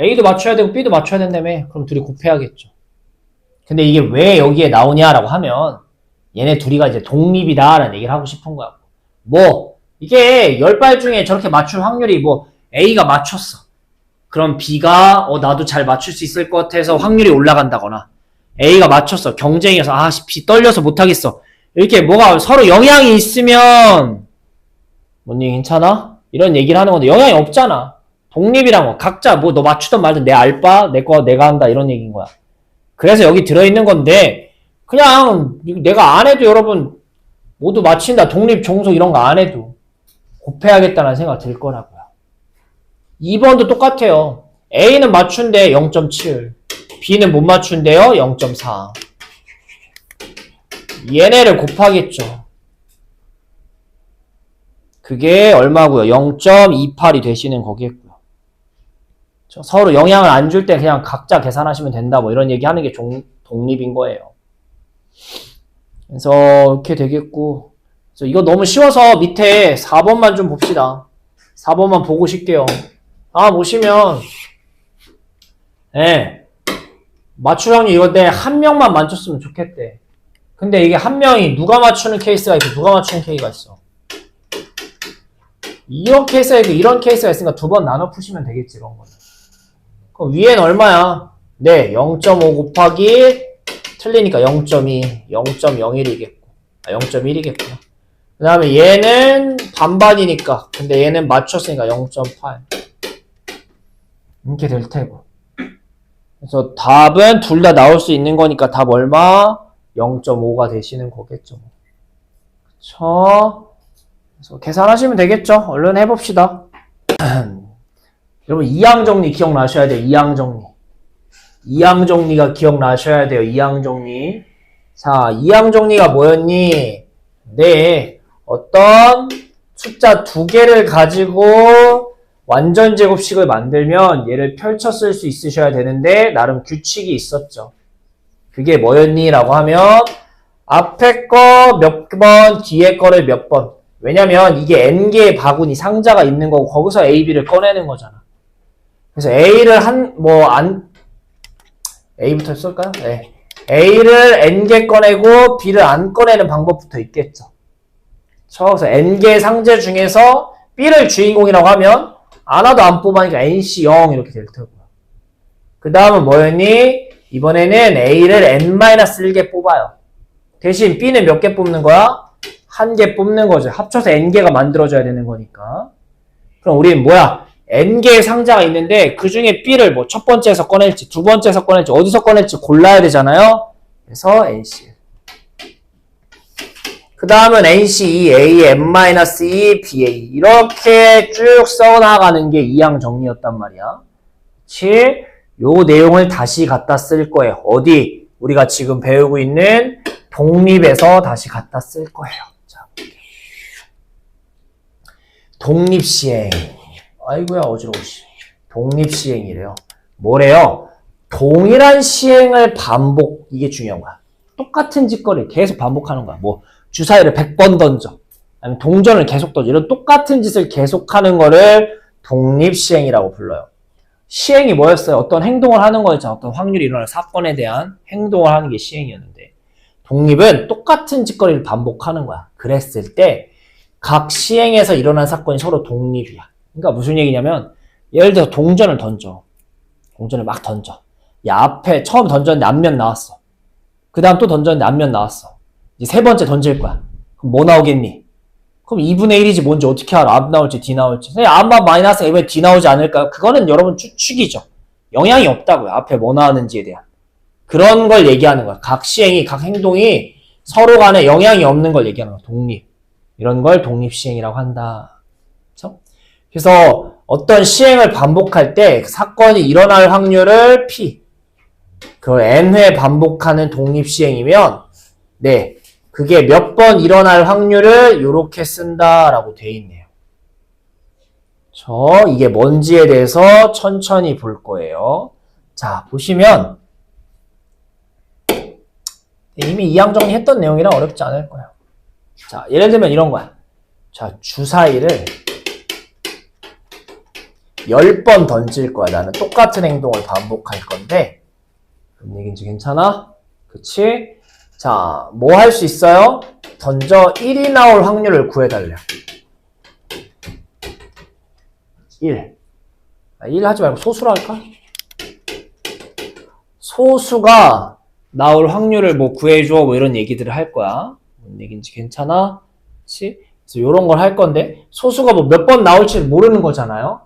A도 맞춰야 되고 B도 맞춰야 된다며. 그럼 둘이 곱해야겠죠. 근데 이게 왜 여기에 나오냐라고 하면 얘네 둘이가 이제 독립이다라는 얘기를 하고 싶은 거야. 뭐 이게 10발 중에 저렇게 맞출 확률이 뭐 A가 맞췄어. 그럼 B가 나도 잘 맞출 수 있을 것 같아서 확률이 올라간다거나 A가 맞췄어. 경쟁이어서 B 떨려서 못하겠어. 이렇게 뭐가 서로 영향이 있으면 뭔 얘기 괜찮아? 이런 얘기를 하는 건데 영향이 없잖아. 독립이란 거 각자 뭐 너 맞추든 말든 내 알바 내 거 내가 한다 이런 얘기인 거야. 그래서 여기 들어있는 건데 그냥 내가 안 해도 여러분 모두 맞힌다. 독립, 종속 이런 거 안 해도 곱해야겠다는 생각 들 거라고요. 2번도 똑같아요. A는 맞춘데 0.7 B는 못 맞춘대요. 0.4 얘네를 곱하겠죠. 그게 얼마고요? 0.28이 되시는 거겠고요. 서로 영향을 안 줄 때 그냥 각자 계산하시면 된다 뭐 이런 얘기 하는 게 독립인 거예요. 그래서 이렇게 되겠고 그래서 이거 너무 쉬워서 밑에 4번만 좀 봅시다. 4번만 보고 싶게요. 보시면 맞출 확률 이건데 한 명만 맞췄으면 좋겠대. 근데 이게 한 명이 누가 맞추는 케이스가 있고 누가 맞추는 케이스가 있어. 이런 케이스가 있고 이런 케이스가 있으니까 두 번 나눠 푸시면 되겠지 이런 거는. 그럼 위에는 얼마야? 네, 0.5 곱하기 틀리니까 0.2, 0.01이겠고 0.1이겠구나. 그 다음에 얘는 반반이니까 근데 얘는 맞췄으니까 0.8 이렇게 될 테고. 그래서 답은 둘 다 나올 수 있는 거니까 답 얼마? 0.5가 되시는 거겠죠. 그쵸? 그래서 계산하시면 되겠죠. 얼른 해봅시다. 여러분 이항정리 기억나셔야 돼요. 이항정리. 이항정리가 기억나셔야 돼요. 이항정리. 자, 이항정리가 뭐였니? 네, 어떤 숫자 두 개를 가지고 완전 제곱식을 만들면 얘를 펼쳐 쓸 수 있으셔야 되는데 나름 규칙이 있었죠. 그게 뭐였니? 라고 하면 앞에 거 몇 번, 뒤에 거를 몇 번. 왜냐면 이게 n개의 바구니 상자가 있는 거고 거기서 A, B를 꺼내는 거잖아. 그래서 A를 A부터 쓸까요? 네. A를 n개 꺼내고 B를 안 꺼내는 방법부터 있겠죠. 그래서 n개 상자 중에서 B를 주인공이라고 하면 하나도 안 뽑으니까 NC 0 이렇게 될 테고요. 그 다음은 뭐였니? 이번에는 A를 n-1개 뽑아요. 대신 B는 몇 개 뽑는 거야? 한 개 뽑는 거죠. 합쳐서 n개가 만들어져야 되는 거니까. 그럼 우리는 뭐야? n개의 상자가 있는데 그 중에 B를 뭐 첫 번째에서 꺼낼지 두 번째에서 꺼낼지 어디서 꺼낼지 골라야 되잖아요. 그래서 NC. 그 다음은 NC2, A, M-2, BA 이렇게 쭉 써나가는 게 2항 정리였단 말이야. 그치? 요 내용을 다시 갖다 쓸 거예요. 어디? 우리가 지금 배우고 있는 독립에서 다시 갖다 쓸 거예요. 자, 독립시행. 아이고야 어지러우시. 독립시행이래요. 뭐래요? 동일한 시행을 반복. 이게 중요한 거야. 똑같은 짓거리를 계속 반복하는 거야. 뭐 주사위를 100번 던져. 아니면 동전을 계속 던져. 이런 똑같은 짓을 계속하는 거를 독립시행이라고 불러요. 시행이 뭐였어요? 어떤 행동을 하는 거였잖아. 어떤 확률이 일어날 사건에 대한 행동을 하는 게 시행이었는데 독립은 똑같은 짓거리를 반복하는 거야. 그랬을 때 각 시행에서 일어난 사건이 서로 독립이야. 그러니까 무슨 얘기냐면 예를 들어서 동전을 던져. 동전을 막 던져. 야, 앞에 처음 던졌는데 앞면 나왔어. 그 다음 또 던졌는데 앞면 나왔어. 이제 세 번째 던질 거야. 그럼 뭐 나오겠니? 그럼 2분의 1이지 뭔지 어떻게 알아? 앞 나올지 뒤 나올지. 앞만 마이너스 이번에 뒤 나오지 않을까요? 그거는 여러분 추측이죠. 영향이 없다고요. 앞에 뭐 나왔는지에 대한. 그런 걸 얘기하는 거야. 각 시행이, 각 행동이 서로 간에 영향이 없는 걸 얘기하는 거야. 독립. 이런 걸 독립시행이라고 한다. 그렇죠? 그래서 어떤 시행을 반복할 때 사건이 일어날 확률을 P. 그 N회 반복하는 독립시행이면 네, 그게 몇 번 일어날 확률을 이렇게 쓴다라고 돼 있네요. 이게 뭔지에 대해서 천천히 볼 거예요. 자, 보시면 이미 2항 정리했던 내용이라 어렵지 않을 거예요. 자, 예를 들면 이런 거야. 자, 주사위를 10번 던질 거야. 나는 똑같은 행동을 반복할 건데 그런 얘기인지 괜찮아? 그치? 자, 뭐 할 수 있어요? 던져 1이 나올 확률을 구해달래요. 1. 1 하지 말고 소수로 할까? 소수가 나올 확률을 뭐 구해줘 뭐 이런 얘기들을 할 거야. 뭔 얘기인지 괜찮아? 그치? 그래서 요런 걸 할 건데 소수가 뭐 몇 번 나올지 모르는 거잖아요.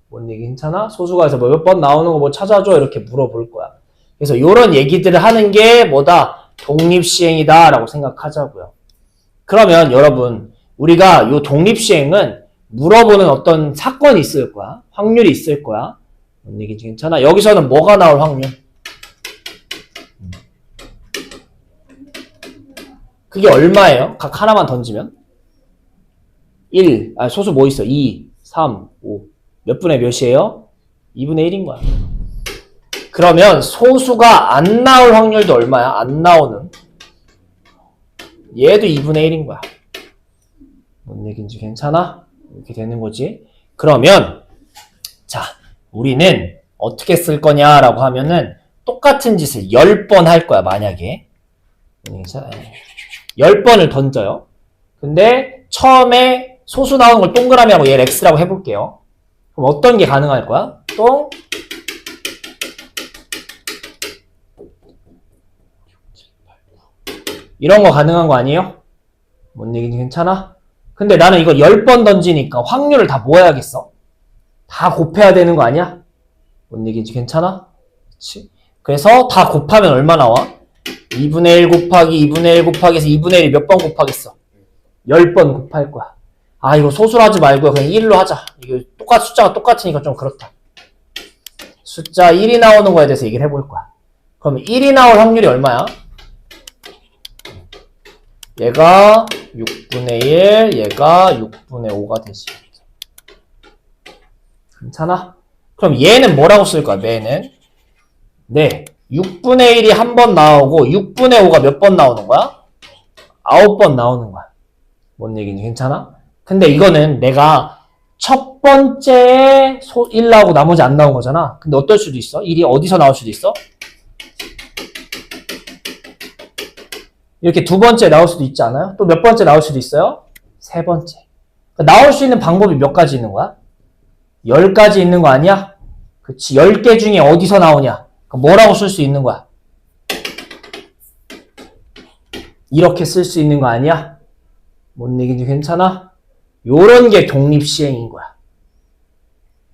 뭔 얘기 괜찮아? 소수가 해서 뭐 몇 번 나오는 거 뭐 찾아줘 이렇게 물어볼 거야. 그래서 요런 얘기들을 하는 게 뭐다? 독립시행이다 라고 생각하자고요. 그러면 여러분 우리가 요 독립시행은 물어보는 어떤 사건이 있을 거야. 확률이 있을 거야. 뭔 얘기인지 괜찮아? 여기서는 뭐가 나올 확률? 그게 얼마예요? 각 하나만 던지면? 1, 소수 뭐 있어? 2, 3, 5. 몇 분의 몇이에요? 2분의 1인 거야. 그러면 소수가 안 나올 확률도 얼마야? 안 나오는. 얘도 2분의 1인 거야. 뭔 얘기인지 괜찮아? 이렇게 되는 거지. 그러면 자, 우리는 어떻게 쓸 거냐라고 하면은 똑같은 짓을 10번 할 거야, 만약에. 10번을 던져요. 근데 처음에 소수 나오는 걸 동그라미 하고 얘를 X라고 해볼게요. 그럼 어떤 게 가능할 거야? 이런 거 가능한 거 아니에요? 뭔 얘기인지 괜찮아? 근데 나는 이거 10번 던지니까 확률을 다 모아야겠어. 다 곱해야 되는 거 아니야? 뭔 얘기인지 괜찮아? 그치? 그래서 다 곱하면 얼마 나와? 2분의 1 곱하기 2분의 1 곱하기 해서 2분의 1이 몇 번 곱하겠어? 10번 곱할 거야. 아, 이거 소수로 하지 말고요. 그냥 1로 하자. 이거 숫자가 똑같으니까 좀 그렇다. 숫자 1이 나오는 거에 대해서 얘기를 해볼 거야. 그럼 1이 나올 확률이 얼마야? 얘가 6분의 1, 얘가 6분의 5가 되지. 괜찮아? 그럼 얘는 뭐라고 쓸 거야, 얘는? 네. 6분의 1이 한 번 나오고 6분의 5가 몇 번 나오는 거야? 9번 나오는 거야. 뭔 얘기인지 괜찮아? 근데 이거는 내가 첫 번째에 1 나오고 나머지 안 나온 거잖아. 근데 어떨 수도 있어? 1이 어디서 나올 수도 있어? 이렇게 두 번째 나올 수도 있지 않아요? 또 몇 번째 나올 수도 있어요? 세 번째. 그러니까 나올 수 있는 방법이 몇 가지 있는 거야? 10가지 있는 거 아니야? 그치. 10개 중에 어디서 나오냐? 뭐라고 쓸 수 있는 거야? 이렇게 쓸 수 있는 거 아니야? 뭔 얘기인지 괜찮아? 요런 게 독립시행인 거야.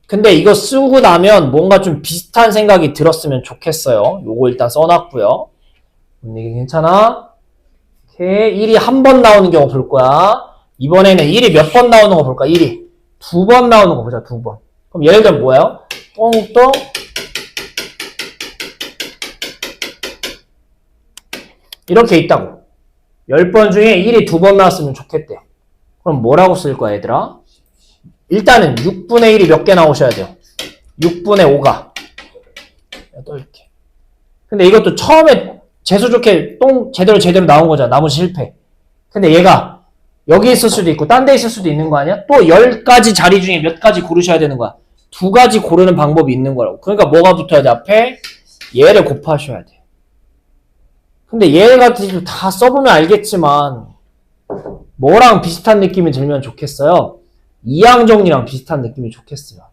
근데 이거 쓰고 나면 뭔가 좀 비슷한 생각이 들었으면 좋겠어요. 요거 일단 써놨고요. 이게 괜찮아? 오케이. 1이 한 번 나오는 경우 볼 거야. 이번에는 1이 몇 번 나오는 거 볼까? 1이 두 번 나오는 거 보자. 두 번. 그럼 예를 들면 뭐예요? 똥똥 이렇게 있다고. 10번 중에 1이 두 번 나왔으면 좋겠대요. 그럼 뭐라고 쓸 거야, 얘들아? 일단은 6분의 1이 몇 개 나오셔야 돼요. 6분의 5가 8개. 근데 이것도 처음에 재수 좋게 제대로 나온 거잖아. 나머지 실패. 근데 얘가 여기 있을 수도 있고 딴 데 있을 수도 있는 거 아니야? 또 10가지 자리 중에 몇 가지 고르셔야 되는 거야. 2가지 고르는 방법이 있는 거라고. 그러니까 뭐가 붙어야 돼? 앞에 얘를 곱하셔야 돼. 근데 얘 같은 다 써보면 알겠지만 뭐랑 비슷한 느낌이 들면 좋겠어요? 이항정리랑 비슷한 느낌이 좋겠어요.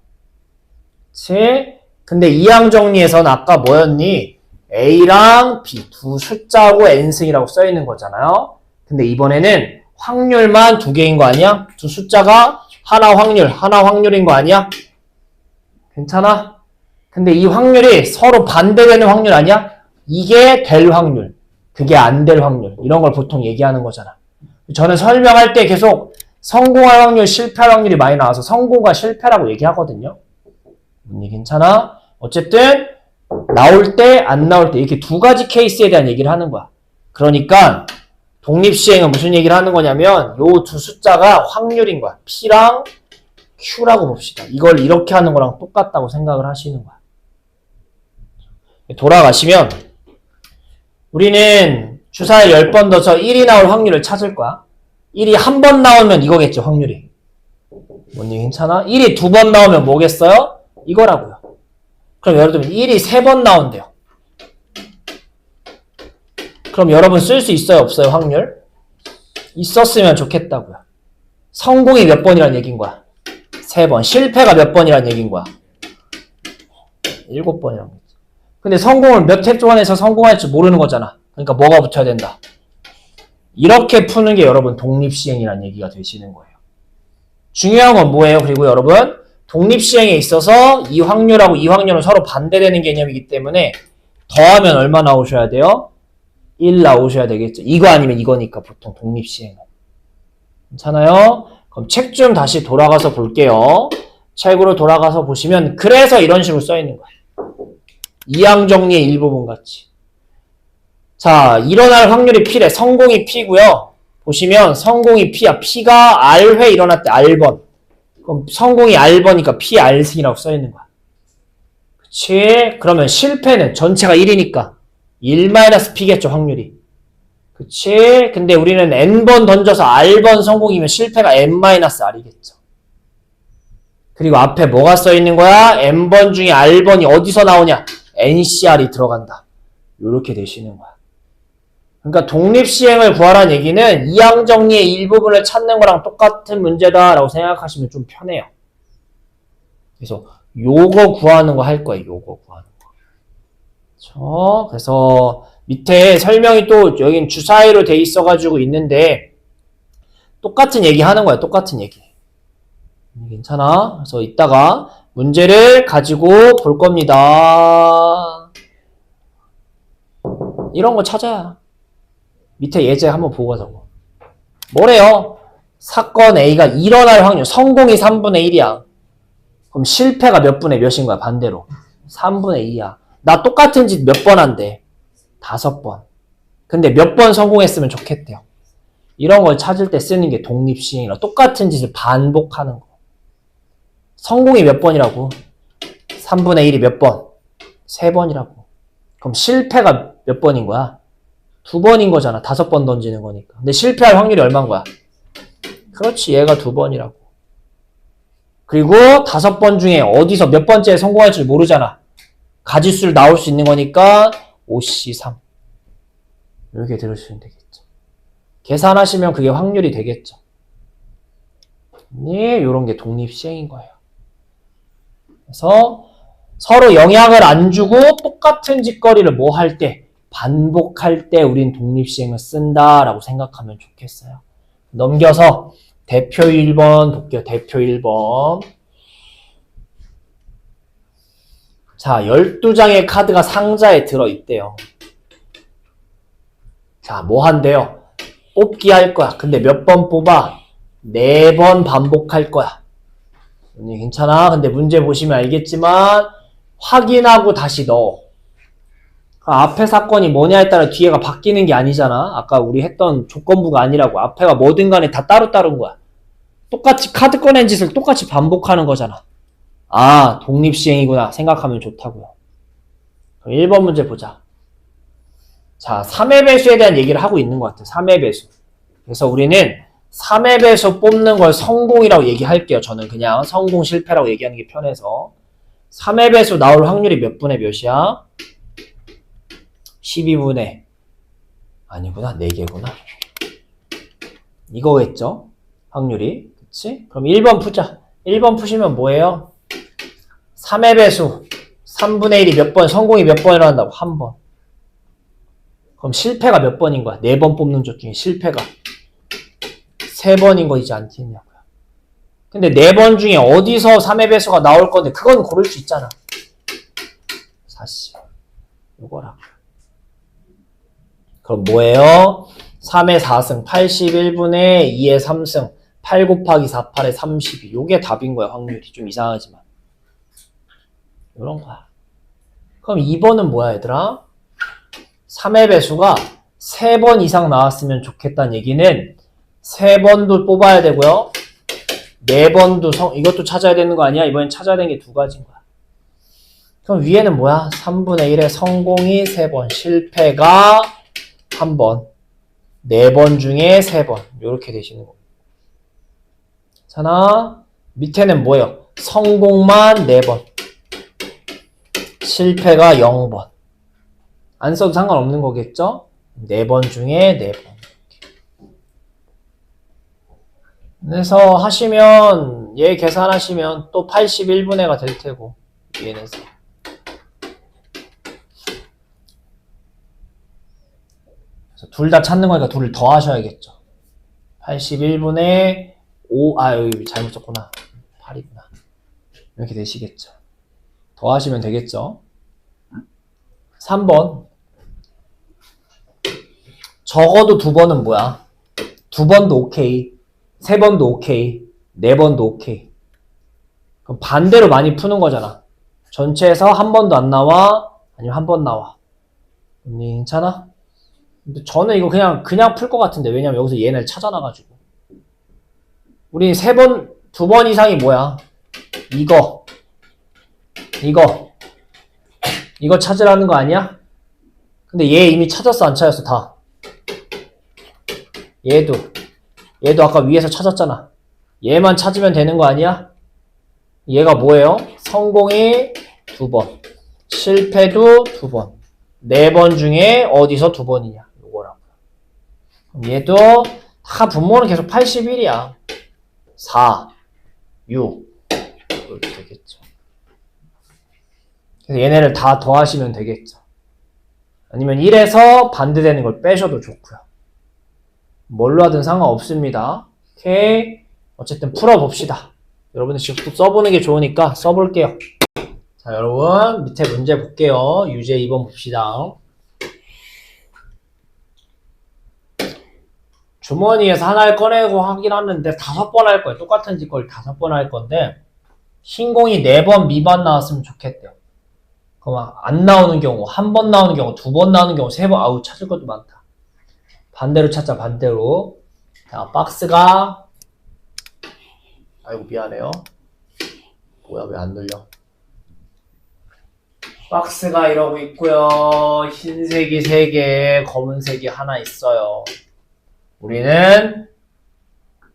그치? 근데 이항정리에서는 아까 뭐였니? A랑 B 두 숫자고 n승이라고 써있는 거잖아요. 근데 이번에는 확률만 두 개인 거 아니야? 두 숫자가 하나 확률인 거 아니야? 괜찮아? 근데 이 확률이 서로 반대되는 확률 아니야? 이게 될 확률, 그게 안 될 확률, 이런 걸 보통 얘기하는 거잖아. 저는 설명할 때 계속 성공할 확률, 실패할 확률이 많이 나와서 성공과 실패라고 얘기하거든요. 괜찮아? 어쨌든 나올 때, 안 나올 때 이렇게 두 가지 케이스에 대한 얘기를 하는 거야. 그러니까 독립시행은 무슨 얘기를 하는 거냐면 요 두 숫자가 확률인 거야. P랑 Q라고 봅시다. 이걸 이렇게 하는 거랑 똑같다고 생각을 하시는 거야. 돌아가시면 우리는 주사에 10번 넣어서 1이 나올 확률을 찾을 거야. 1이 한 번 나오면 이거겠죠, 확률이. 뭔지 괜찮아? 1이 두 번 나오면 뭐겠어요? 이거라고요. 그럼 여러분 1이 3번 나온대요. 그럼 여러분 쓸 수 있어요, 없어요, 확률? 있었으면 좋겠다고요. 성공이 몇 번이란 얘기인 거야? 3번. 실패가 몇 번이란 얘기인 거야? 7번이란 거지. 근데 성공을 몇 회 동안에서 성공할지 모르는 거잖아. 그러니까 뭐가 붙어야 된다? 이렇게 푸는 게 여러분 독립시행이란 얘기가 되시는 거예요. 중요한 건 뭐예요? 그리고 여러분 독립시행에 있어서 이 확률하고 이 확률은 서로 반대되는 개념이기 때문에 더하면 얼마 나오셔야 돼요? 1 나오셔야 되겠죠. 이거 아니면 이거니까 보통 독립시행은. 괜찮아요? 그럼 책 좀 다시 돌아가서 볼게요. 책으로 돌아가서 보시면 그래서 이런 식으로 써있는 거예요. 이항정리의 일부분 같이. 자, 일어날 확률이 P래. 성공이 P고요. 보시면 성공이 P야. P가 R회 일어났대. R번. 그럼 성공이 R번이니까 P R승이라고 써있는 거야. 그치? 그러면 실패는 전체가 1이니까 1-P겠죠, 확률이. 그치? 근데 우리는 N번 던져서 R번 성공이면 실패가 N-R이겠죠. 그리고 앞에 뭐가 써있는 거야? N번 중에 R번이 어디서 나오냐? NCR이 들어간다. 요렇게 되시는 거야. 그러니까 독립시행을 구하라는 얘기는 이항정리의 일부분을 찾는 거랑 똑같은 문제다라고 생각하시면 좀 편해요. 그래서 요거 구하는 거 할 거예요. 요거 구하는 거. 그렇죠? 그래서 밑에 설명이 또 여긴 주사위로 돼 있어가지고 있는데 똑같은 얘기 하는 거야. 똑같은 얘기. 괜찮아? 그래서 이따가 문제를 가지고 볼 겁니다. 이런 거 찾아야. 밑에 예제 한번 보고 가자고. 뭐래요? 사건 A가 일어날 확률, 성공이 3분의 1이야. 그럼 실패가 몇 분의 몇인 거야, 반대로? 3분의 2야. 나 똑같은 짓 몇 번 한대? 5번. 근데 몇 번 성공했으면 좋겠대요. 이런 걸 찾을 때 쓰는 게 독립시행이라. 똑같은 짓을 반복하는 거. 성공이 몇 번이라고? 3분의 1이 몇 번? 3번이라고. 그럼 실패가 몇 번인 거야? 2번인 거잖아. 5번 던지는 거니까. 근데 실패할 확률이 얼마인 거야? 그렇지. 얘가 2번이라고. 그리고 5번 중에 어디서 몇 번째에 성공할지 모르잖아. 가지수를 나올 수 있는 거니까 5C3. 이렇게 들으시면 되겠죠. 계산하시면 그게 확률이 되겠죠. 네, 이런 게 독립시행인 거예요. 그래서 서로 영향을 안 주고 똑같은 짓거리를 뭐 할 때? 반복할 때 우린 독립시행을 쓴다라고 생각하면 좋겠어요. 넘겨서 대표 1번 볼게요. 대표 1번. 자, 12장의 카드가 상자에 들어있대요. 자, 뭐 한대요? 뽑기 할 거야. 근데 몇 번 뽑아? 4번 반복할 거야. 괜찮아? 근데 문제 보시면 알겠지만 확인하고 다시 넣어. 앞에 사건이 뭐냐에 따라 뒤에가 바뀌는 게 아니잖아. 아까 우리 했던 조건부가 아니라고. 앞에가 뭐든 간에 다 따로따로인 거야. 똑같이 카드 꺼낸 짓을 똑같이 반복하는 거잖아. 아, 독립시행이구나 생각하면 좋다고요. 그럼 1번 문제 보자. 자, 3의 배수에 대한 얘기를 하고 있는 것 같아. 3의 배수. 그래서 우리는 3의 배수 뽑는 걸 성공이라고 얘기할게요. 저는 그냥 성공 실패라고 얘기하는 게 편해서. 3의 배수 나올 확률이 몇 분의 몇이야? 12분의 아니구나. 4개구나. 이거겠죠? 확률이. 그치? 그럼 1번 푸자. 1번 푸시면 뭐예요? 3의 배수 3분의 1이 몇 번, 성공이 몇 번 일어난다고? 한 번. 그럼 실패가 몇 번인 거야? 4번 뽑는 것 중에 실패가 3번인 거이지 않겠냐고요. 근데 4번 중에 어디서 3의 배수가 나올 건데 그건 고를 수 있잖아. 40. 요거라. 그럼 뭐예요? 3의 4승 81분의 2의 3승 8 곱하기 4, 8의 32. 요게 답인 거야. 확률이 좀 이상하지만 요런 거야. 그럼 2번은 뭐야 얘들아? 3의 배수가 3번 이상 나왔으면 좋겠다는 얘기는 3번도 뽑아야 되고요. 4번도 이것도 찾아야 되는 거 아니야? 이번엔 찾아야 되는 게 2가지인 거야. 그럼 위에는 뭐야? 3분의 1의 성공이 3번, 실패가 1번, 4번 중에 3번. 요렇게 되시는 거. 잖아. 밑에는 뭐예요? 성공만 4번, 실패가 0번. 안 써도 상관없는 거겠죠? 4번 중에 4번. 그래서 하시면 얘 계산하시면 또 81분의가 될 테고 얘는서 둘 다 찾는 거니까 둘을 더 하셔야겠죠. 81분의 5, 여기 잘못 썼구나. 8이구나. 이렇게 되시겠죠. 더 하시면 되겠죠. 3번. 적어도 2번은 뭐야? 2번도 오케이. 3번도 오케이. 4번도 오케이. 그럼 반대로 많이 푸는 거잖아. 전체에서 한 번도 안 나와? 아니면 한 번 나와? 괜찮아? 근데 저는 이거 그냥 풀 것 같은데. 왜냐면 여기서 얘네를 찾아놔가지고. 우리 2번 이상이 뭐야? 이거 찾으라는 거 아니야? 근데 얘 이미 찾았어, 안 찾았어? 다. 얘도 아까 위에서 찾았잖아. 얘만 찾으면 되는 거 아니야? 얘가 뭐예요? 성공이 2번, 실패도 2번. 4번 중에 어디서 2번이냐? 요거라고. 그럼 얘도 다 분모는 계속 81이야. 4, 6 이렇게 되겠죠. 그래서 얘네를 다 더하시면 되겠죠. 아니면 1에서 반대되는 걸 빼셔도 좋고요. 뭘로 하든 상관없습니다. 오케이. 어쨌든 풀어봅시다. 여러분들 직접 써보는 게 좋으니까 써볼게요. 자, 여러분 밑에 문제 볼게요. 유제 2번 봅시다. 주머니에서 하나를 꺼내고 하긴 하는데 5번 할 거예요. 똑같은 걸 5번 할 건데 신공이 4번 미만 나왔으면 좋겠대요. 그럼 안 나오는 경우, 1번 나오는 경우, 2번 나오는 경우, 3번, 아우 찾을 것도 많다. 반대로 찾자, 반대로. 자, 박스가 아이고 미안해요. 뭐야 왜 안 눌려? 박스가 이러고 있고요. 흰색이 3개, 검은색이 하나 있어요. 우리는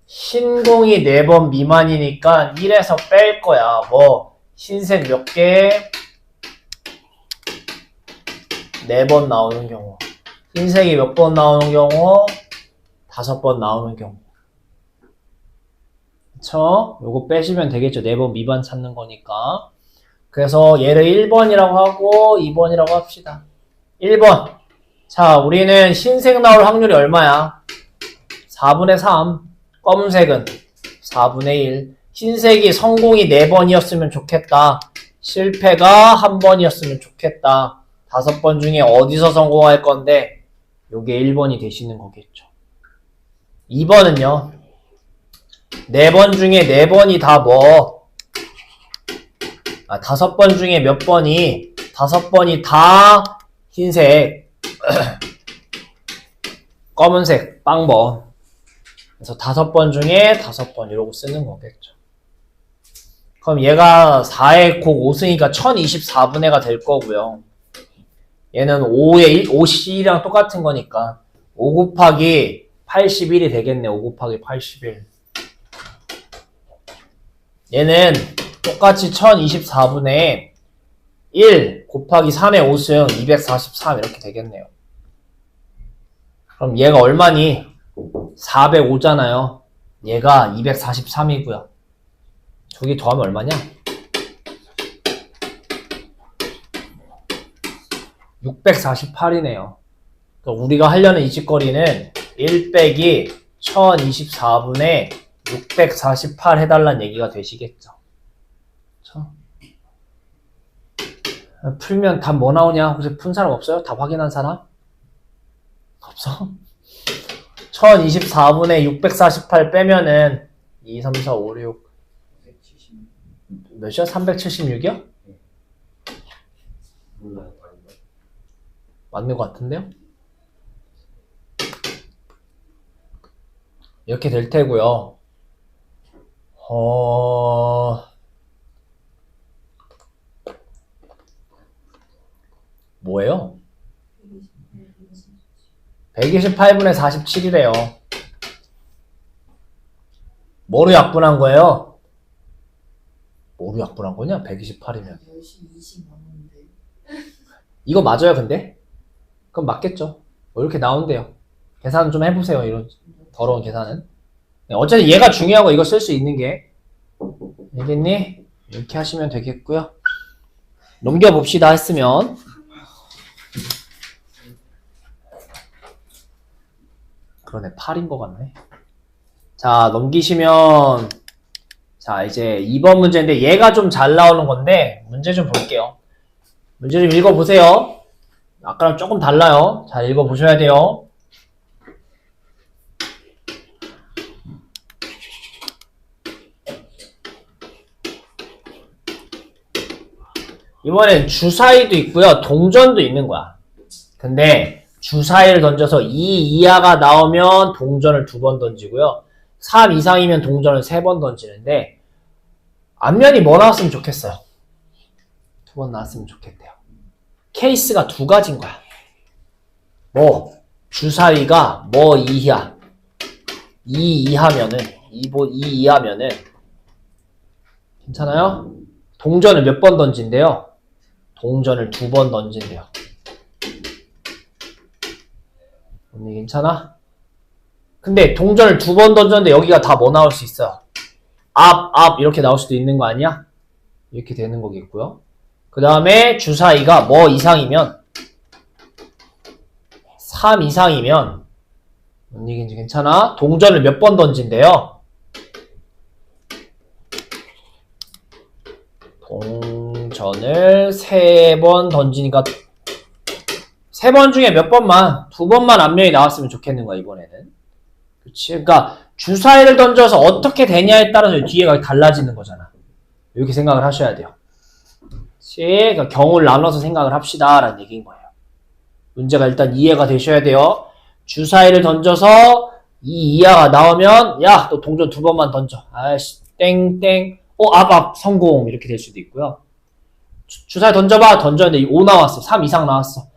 흰공이 4번 미만이니까 1에서 뺄 거야. 뭐 흰색 몇 개? 4번 나오는 경우. 흰색이 몇 번 나오는 경우? 5번 나오는 경우. 그쵸? 요거 빼시면 되겠죠. 4번 미만 찾는 거니까. 그래서 얘를 1번이라고 하고 2번이라고 합시다. 1번. 자, 우리는 흰색 나올 확률이 얼마야? 4분의 3. 검은색은 4분의 1. 흰색이 성공이 4번이었으면 좋겠다. 실패가 한 번이었으면 좋겠다. 5번 중에 어디서 성공할 건데 요게 1번이 되시는 거겠죠. 2번은요. 4번 중에 4번이 다 뭐? 5번 중에 몇 번이 5번이 다 흰색 검은색 빵번. 그래서 5번 중에 5번 이러고 쓰는 거겠죠. 그럼 얘가 4의 곱 5승이니까 1024분의가 될 거고요. 얘는 5C랑 똑같은 거니까 5 곱하기 81이 되겠네. 5 곱하기 81. 얘는 똑같이 1024분의 1 곱하기 3의 5승 243 이렇게 되겠네요. 그럼 얘가 얼마니? 405잖아요. 얘가 243이고요. 두 개 더하면 얼마냐? 648이네요. 그러니까 우리가 하려는 이 짓거리는 1 빼기 1024분의 648 해달라는 얘기가 되시겠죠. 그렇죠? 풀면 답 뭐 나오냐? 혹시 푼 사람 없어요? 답 확인한 사람? 없어? 1024분의 648 빼면은 2, 3, 4, 5, 6 몇이야? 376이요? 맞는 것 같은데요? 이렇게 될 테고요. 뭐예요? 128분의 47이래요. 뭐로 약분한 거예요? 뭐로 약분한 거냐? 128이면. 이거 맞아요, 근데? 그럼 맞겠죠. 뭐 이렇게 나온대요. 계산 좀 해보세요, 이런 더러운 계산은. 어쨌든 얘가 중요하고 이거 쓸 수 있는 게. 알겠니? 이렇게 하시면 되겠고요. 넘겨봅시다 했으면. 그러네, 8인 것 같네. 자, 넘기시면, 자, 이제 2번 문제인데, 얘가 좀 잘 나오는 건데, 문제 좀 볼게요. 문제 좀 읽어보세요. 아까랑 조금 달라요. 잘 읽어보셔야 돼요. 이번엔 주사위도 있고요. 동전도 있는 거야. 근데 주사위를 던져서 2 이하가 나오면 동전을 2번 던지고요. 3 이상이면 동전을 3번 던지는데 앞면이 뭐 나왔으면 좋겠어요? 2번 나왔으면 좋겠대요. 케이스가 2가지인 거야. 뭐 주사위가 뭐 이하 2 이하면은 2 이하면은 괜찮아요? 동전을 몇 번 던진대요? 동전을 2번 던진대요. 언니 괜찮아? 근데 동전을 2번 던졌는데 여기가 다 뭐 나올 수 있어요? 앞 이렇게 나올 수도 있는 거 아니야? 이렇게 되는 거겠고요. 그 다음에 주사위가 뭐 이상이면 3 이상이면 언니 괜찮아? 동전을 몇 번 던진대요? 동전을 3번 던지니까 3번 중에 몇 번만 2번만 앞면이 나왔으면 좋겠는 거야 이번에는. 그치? 그러니까 주사위를 던져서 어떻게 되냐에 따라서 뒤에가 달라지는 거잖아. 이렇게 생각을 하셔야 돼요. 그치? 그러니까 경우를 나눠서 생각을 합시다 라는 얘기인 거예요. 문제가 일단 이해가 되셔야 돼요. 주사위를 던져서 2 이하가 나오면 야 너 동전 2번만 던져. 아이씨 땡땡 앞 성공 이렇게 될 수도 있고요. 주사위 던져봐. 던졌는데 5 나왔어. 3 이상 나왔어.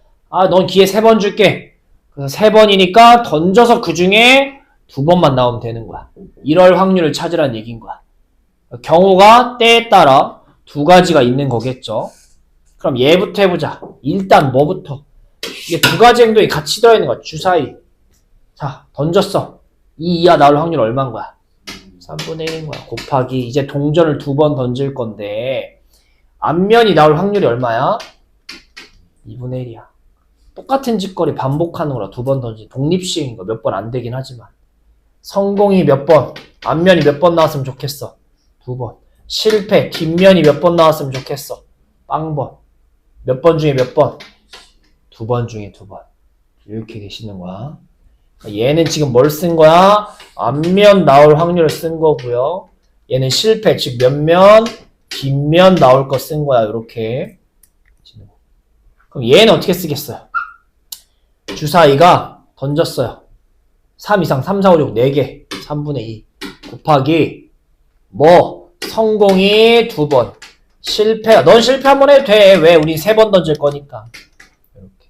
넌 기회 3번 줄게. 그래서 3번이니까 던져서 그 중에 2번만 나오면 되는 거야. 이럴 확률을 찾으라는 얘기인 거야. 경우가 때에 따라 2가지가 있는 거겠죠. 그럼 얘부터 해보자. 일단 뭐부터? 이게 2가지 행동이 같이 들어있는 거야. 주사위. 자, 던졌어. 2 이하 나올 확률 얼마인 거야? 3분의 1인 거야. 곱하기 이제 동전을 2번 던질 건데 앞면이 나올 확률이 얼마야? 2분의 1이야. 똑같은 짓거리 반복하는 거라 2번 던지 독립식인 거 몇 번 안 되긴 하지만 성공이 몇 번, 앞면이 몇 번 나왔으면 좋겠어? 2번. 실패, 뒷면이 몇 번 나왔으면 좋겠어? 빵번. 몇 번 중에 몇 번? 2번 중에 2번. 이렇게 되시는 거야. 얘는 지금 뭘 쓴 거야? 앞면 나올 확률을 쓴 거고요. 얘는 실패, 즉 몇면, 뒷면 나올 거 쓴 거야. 이렇게. 그럼 얘는 어떻게 쓰겠어요? 주사위가 던졌어요. 3 이상 3, 4, 5, 6, 4개. 3분의 2 곱하기 뭐? 성공이 2번. 실패. 넌 실패 한번 해도 돼. 왜? 우린 3번 던질 거니까. 이렇게.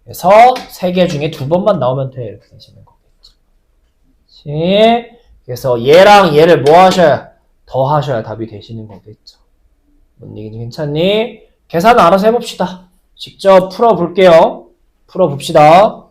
그래서 3개 중에 2번만 나오면 돼. 이렇게 되시는 거겠죠. 그래서 얘랑 얘를 뭐 하셔야? 더 하셔야 답이 되시는 거겠죠. 뭔 얘기인지 괜찮니? 계산은 알아서 해봅시다. 직접 풀어볼게요. 풀어봅시다.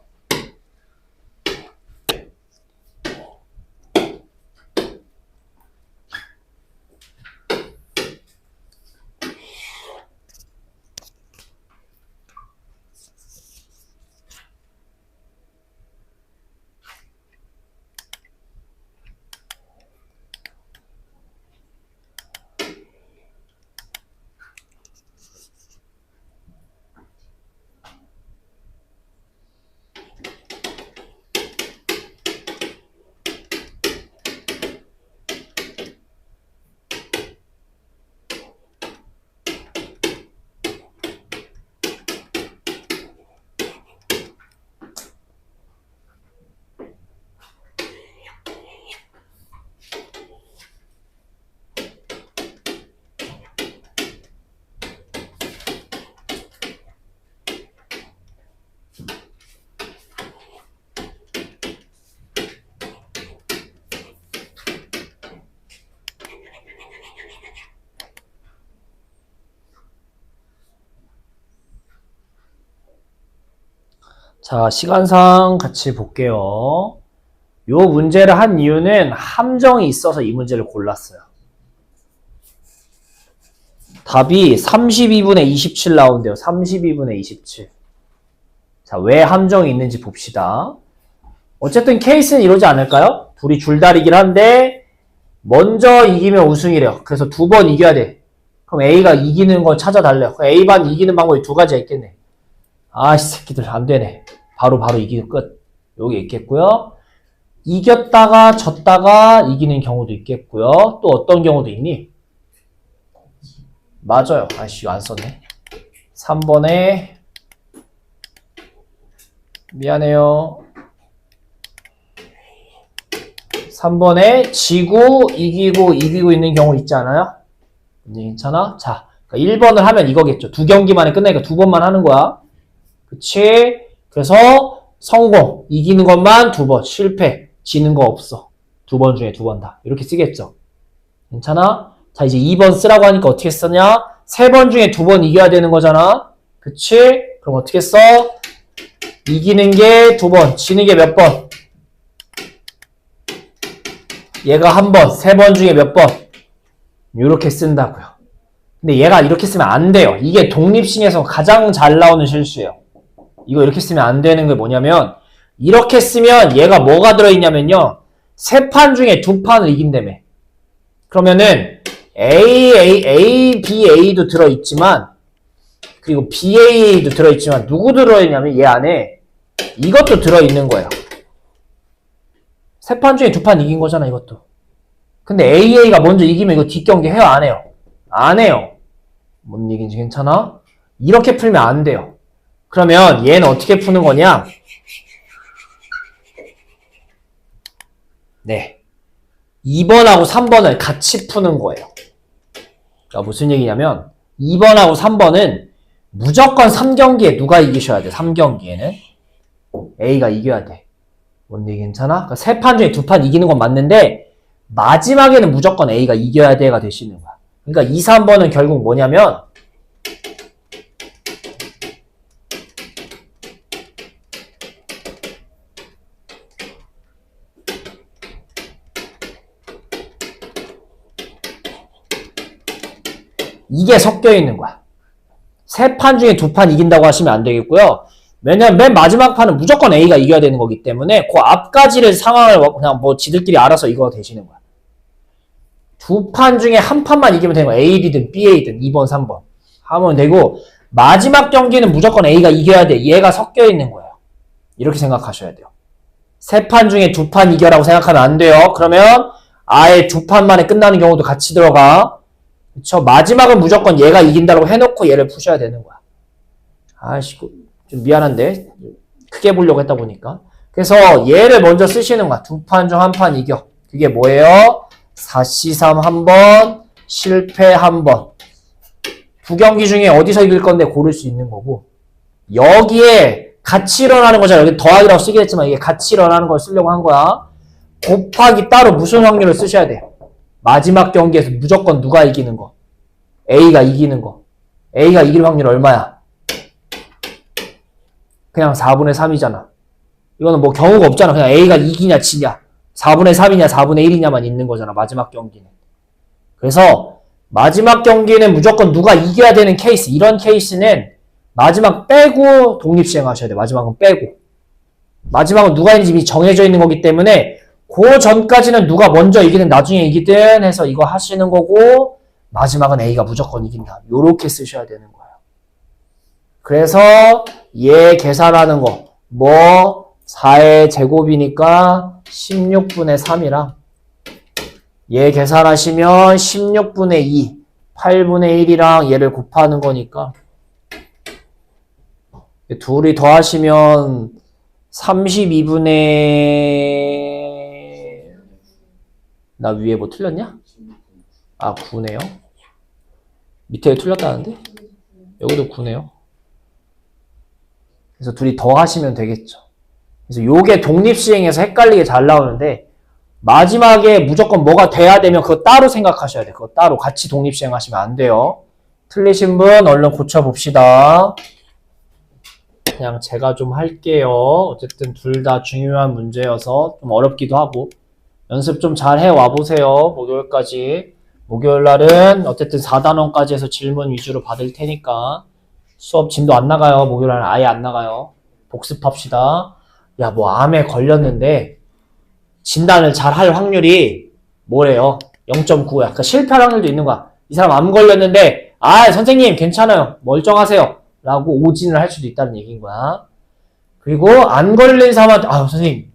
자, 시간상 같이 볼게요. 요 문제를 한 이유는 함정이 있어서 이 문제를 골랐어요. 답이 32분의 27 나온대요. 32분의 27. 자, 왜 함정이 있는지 봅시다. 어쨌든 케이스는 이러지 않을까요? 둘이 줄다리긴 한데 먼저 이기면 우승이래요. 그래서 2번 이겨야 돼. 그럼 A가 이기는 거 찾아달래요. A반 이기는 방법이 2가지가 있겠네. 아, 이 새끼들 안 되네. 바로 이기는 끝. 여기 있겠고요. 이겼다가 졌다가 이기는 경우도 있겠고요. 또 어떤 경우도 있니? 맞아요. 아이씨, 안 썼네. 3번에 미안해요. 3번에 지고 이기고 있는 경우 있지 않아요? 괜찮아? 자, 그러니까 1번을 하면 이거겠죠. 2경기만에 끝나니까 2번만 하는 거야. 그치? 그래서 성공, 이기는 것만 2번, 실패, 지는 거 없어. 2번 중에 2번 다. 이렇게 쓰겠죠. 괜찮아? 자, 이제 2번 쓰라고 하니까 어떻게 쓰냐? 3번 중에 2번 이겨야 되는 거잖아. 그치? 그럼 어떻게 써? 이기는 게 2번, 지는 게 몇 번? 얘가 한 번, 3번 중에 몇 번? 이렇게 쓴다고요. 근데 얘가 이렇게 쓰면 안 돼요. 이게 독립식에서 가장 잘 나오는 실수예요. 이거 이렇게 쓰면 안 되는 게 뭐냐면 이렇게 쓰면 얘가 뭐가 들어있냐면요. 3판 중에 2판을 이긴다며. 그러면은 A, B, A도 들어있지만 그리고 B, A도 들어있지만 누구 들어있냐면 얘 안에 이것도 들어있는 거예요. 3판 중에 2판 이긴 거잖아 이것도. 근데 AA가 먼저 이기면 이거 뒷경기 해요 안 해요? 안 해요. 뭔 얘기인지 괜찮아? 이렇게 풀면 안 돼요. 그러면 얘는 어떻게 푸는 거냐? 네. 2번하고 3번을 같이 푸는 거예요. 그러니까 무슨 얘기냐면 2번하고 3번은 무조건 3경기에 누가 이기셔야 돼. 3경기에는 A가 이겨야 돼. 뭔 얘기 괜찮아? 그러니까 3판 중에 2판 이기는 건 맞는데 마지막에는 무조건 A가 이겨야 돼가 되시는 거야. 그러니까 2, 3번은 결국 뭐냐면 이게 섞여 있는 거야. 3판 중에 2판 이긴다고 하시면 안 되겠고요. 왜냐면 맨 마지막 판은 무조건 A가 이겨야 되는 거기 때문에 그 앞까지를 상황을 그냥 뭐 지들끼리 알아서 이거 되시는 거야. 2판 중에 한 판만 이기면 되는 거야. A, B든 B, A든 2번, 3번. 하면 되고 마지막 경기는 무조건 A가 이겨야 돼. 얘가 섞여 있는 거예요. 이렇게 생각하셔야 돼요. 세 판 중에 두 판 이겨라고 생각하면 안 돼요. 그러면 아예 두 판 만에 끝나는 경우도 같이 들어가. 그쵸? 마지막은 무조건 얘가 이긴다고 해놓고 얘를 푸셔야 되는 거야. 아이씨, 좀 미안한데. 크게 보려고 했다 보니까. 그래서 얘를 먼저 쓰시는 거야. 두 판 중 한 판 이겨. 그게 뭐예요? 4C3 한 번, 실패 한 번. 두 경기 중에 어디서 이길 건데 고를 수 있는 거고. 여기에 같이 일어나는 거잖아. 여기 더하기라고 쓰긴 했지만 이게 같이 일어나는 걸 쓰려고 한 거야. 곱하기 따로 무슨 확률을 쓰셔야 돼? 마지막 경기에서 무조건 누가 이기는 거? A가 이기는 거. A가 이길 확률 얼마야? 그냥 4분의 3이잖아. 이거는 뭐 경우가 없잖아. 그냥 A가 이기냐 지냐. 4분의 3이냐 4분의 1이냐만 있는 거잖아. 마지막 경기는. 그래서 마지막 경기는 무조건 누가 이겨야 되는 케이스. 이런 케이스는 마지막 빼고 독립시행 하셔야 돼. 마지막은 빼고. 마지막은 누가 있는지 이미 정해져 있는 거기 때문에 그 전까지는 누가 먼저 이기든 나중에 이기든 해서 이거 하시는 거고 마지막은 A가 무조건 이긴다. 요렇게 쓰셔야 되는 거예요. 그래서 얘 계산하는 거 뭐 4의 제곱이니까 16분의 3이랑 얘 계산하시면 16분의 2, 8분의 1이랑 얘를 곱하는 거니까 둘이 더하시면 32분의 나 위에 뭐 틀렸냐? 아 9네요. 밑에 틀렸다는데? 여기도 9네요. 그래서 둘이 더하시면 되겠죠. 그래서 요게 독립시행에서 헷갈리게 잘 나오는데 마지막에 무조건 뭐가 돼야 되면 그거 따로 생각하셔야 돼. 그거 따로 같이 독립시행하시면 안 돼요. 틀리신 분 얼른 고쳐봅시다. 그냥 제가 좀 할게요. 어쨌든 둘 다 중요한 문제여서 좀 어렵기도 하고 연습 좀 잘 해와보세요. 목요일까지. 목요일날은 어쨌든 4단원까지 해서 질문 위주로 받을 테니까 수업 진도 안 나가요. 목요일날은 아예 안 나가요. 복습합시다. 야, 뭐 암에 걸렸는데 진단을 잘 할 확률이 뭐래요? 0.9야. 그러니까 실패할 확률도 있는 거야. 이 사람 암 걸렸는데 아 선생님 괜찮아요. 멀쩡하세요. 라고 오진을 할 수도 있다는 얘기인 거야. 그리고 안 걸린 사람한테 아 선생님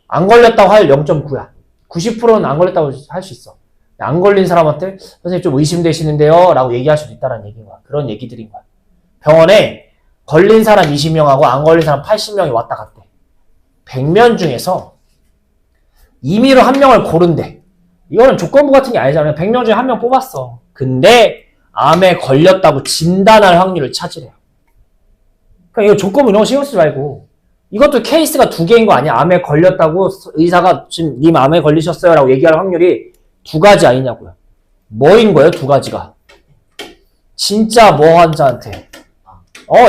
안 걸렸다고 할 0.9야. 90%는 안 걸렸다고 할 수 있어. 안 걸린 사람한테 선생님 좀 의심되시는데요 라고 얘기할 수도 있다는 얘기인 거야. 그런 얘기들인 거야. 병원에 걸린 사람 20명하고 안 걸린 사람 80명이 왔다 갔대. 100명 중에서 임의로 한 명을 고른대. 이거는 조건부 같은 게 아니잖아요. 100명 중에 한 명 뽑았어. 근데 암에 걸렸다고 진단할 확률을 찾으래요. 그러니까 이거 조건부 이런 거 신경 쓰지 말고 이것도 케이스가 두 개인 거 아니야? 암에 걸렸다고 의사가 지금 님 암에 걸리셨어요 라고 얘기할 확률이 두 가지 아니냐고요. 뭐인 거예요? 두 가지가. 진짜 뭐 환자한테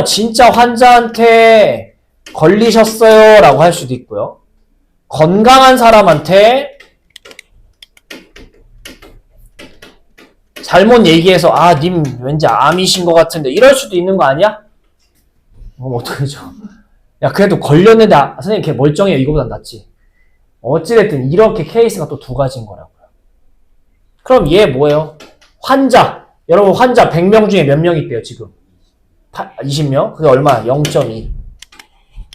진짜 환자한테 걸리셨어요 라고 할 수도 있고요. 건강한 사람한테 잘못 얘기해서 아 님 왠지 암이신 것 같은데 이럴 수도 있는 거 아니야? 어떡하죠? 야 그래도 걸렸는데 선생님 걔 멀쩡해요. 이거보단 낫지. 어찌됐든 이렇게 케이스가 또 두 가지인 거라고요. 그럼 얘 뭐예요? 환자. 여러분 환자 100명 중에 몇 명 있대요 지금? 20명? 그게 얼마야? 0.2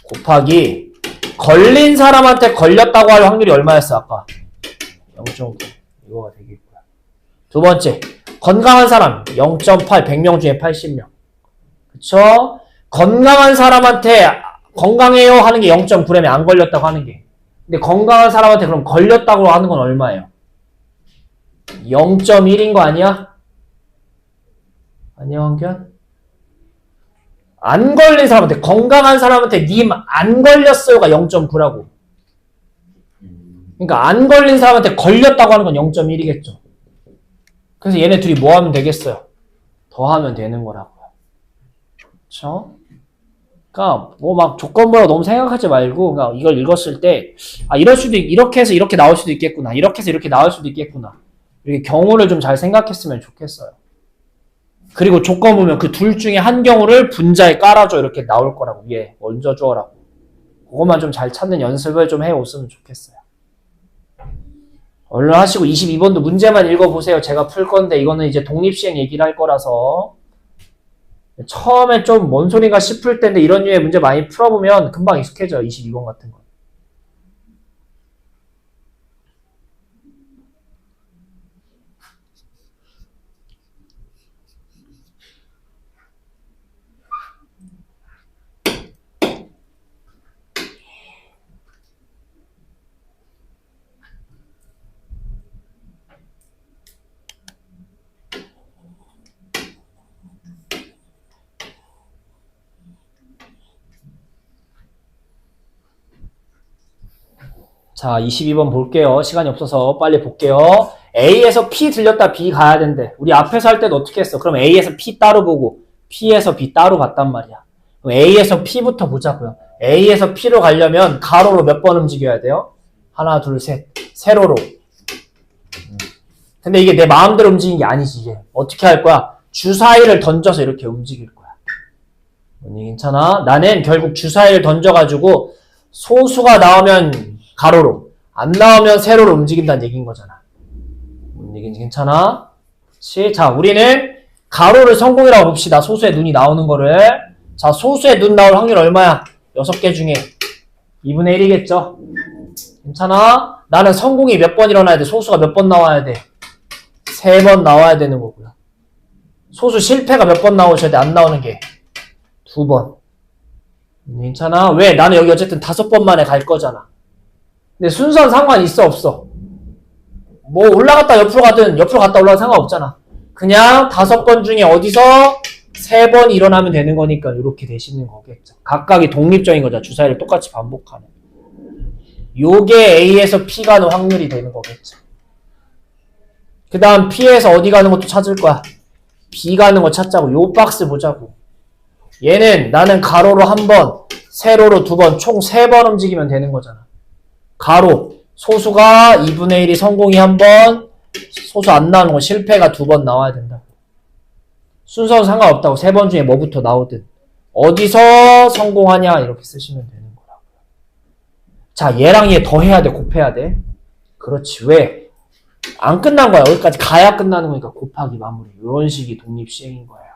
곱하기 걸린 사람한테 걸렸다고 할 확률이 얼마였어 아까? 0.9 이거가 되겠고요. 두 번째 건강한 사람 0.8 100명 중에 80명 그쵸? 건강한 사람한테 건강해요 하는 게 0.9라면 안 걸렸다고 하는 게 근데 건강한 사람한테 그럼 걸렸다고 하는 건 얼마예요? 0.1인 거 아니야? 아니야 황견? 안 걸린 사람한테 건강한 사람한테 님 안 걸렸어요가 0.9라고 그러니까 안 걸린 사람한테 걸렸다고 하는 건 0.1이겠죠. 그래서 얘네 둘이 뭐 하면 되겠어요? 더하면 되는 거라고요. 그쵸? 그러니까 뭐 막 조건부라고 너무 생각하지 말고 그러니까 이걸 읽었을 때 아 이럴 수도 이렇게 해서 이렇게 나올 수도 있겠구나. 이렇게 해서 이렇게 나올 수도 있겠구나. 이렇게 경우를 좀 잘 생각했으면 좋겠어요. 그리고 조건부면 그 둘 중에 한 경우를 분자에 깔아줘 이렇게 나올 거라고 위에 얹어줘라고. 그것만 좀 잘 찾는 연습을 좀 해오시면 좋겠어요. 얼른 하시고 22번도 문제만 읽어보세요. 제가 풀 건데 이거는 이제 독립시행 얘기를 할 거라서 처음에 좀 뭔 소리가 싶을 텐데 이런 류의 문제 많이 풀어보면 금방 익숙해져. 22번 같은 거. 자, 22번 볼게요. 시간이 없어서 빨리 볼게요. A에서 P 들렸다 B 가야 된대. 우리 앞에서 할 때도 어떻게 했어? 그럼 A에서 P 따로 보고 P에서 B 따로 갔단 말이야. 그럼 A에서 P부터 보자고요. A에서 P로 가려면 가로로 몇 번 움직여야 돼요? 하나, 둘, 셋. 세로로. 근데 이게 내 마음대로 움직이는 게 아니지, 이게. 어떻게 할 거야? 주사위를 던져서 이렇게 움직일 거야. 언니 괜찮아? 나는 결국 주사위를 던져가지고 소수가 나오면 가로로, 안 나오면 세로로 움직인다는 얘기인 거잖아. 언니 괜찮아? 그렇지? 자, 우리는 가로를 성공이라고 봅시다. 소수의 눈이 나오는 거를. 자, 소수의 눈 나올 확률 얼마야? 6개 중에 2분의 1이겠죠? 괜찮아? 나는 성공이 몇 번 일어나야 돼? 소수가 몇 번 나와야 돼? 3번 나와야 되는 거고요. 소수 실패가 몇 번 나오셔야 돼? 안 나오는 게 2번. 괜찮아? 왜? 나는 여기 어쨌든 5번 만에 갈 거잖아. 근데 순서는 상관이 있어 없어? 뭐 올라갔다 옆으로 가든 옆으로 갔다 올라가든 상관없잖아. 그냥 5번 중에 어디서 3번 일어나면 되는 거니까 이렇게 되시는 거겠죠. 각각이 독립적인 거죠. 주사위를 똑같이 반복하는. 요게 A에서 P 가는 확률이 되는 거겠죠. 그 다음 P에서 어디 가는 것도 찾을 거야. B 가는 거 찾자고. 요 박스 보자고. 얘는 나는 가로로 1번, 세로로 2번, 총 3번 움직이면 되는 거잖아. 가로. 소수가 2분의 1이 성공이 1번, 소수 안 나오는 거 실패가 2번 나와야 된다. 순서는 상관없다고. 3번 중에 뭐부터 나오든. 어디서 성공하냐 이렇게 쓰시면 되는 거라고요. 자, 얘랑 얘 더해야 돼? 곱해야 돼? 그렇지. 왜? 안 끝난 거야. 여기까지 가야 끝나는 거니까 곱하기 마무리. 이런 식이 독립시행인 거예요.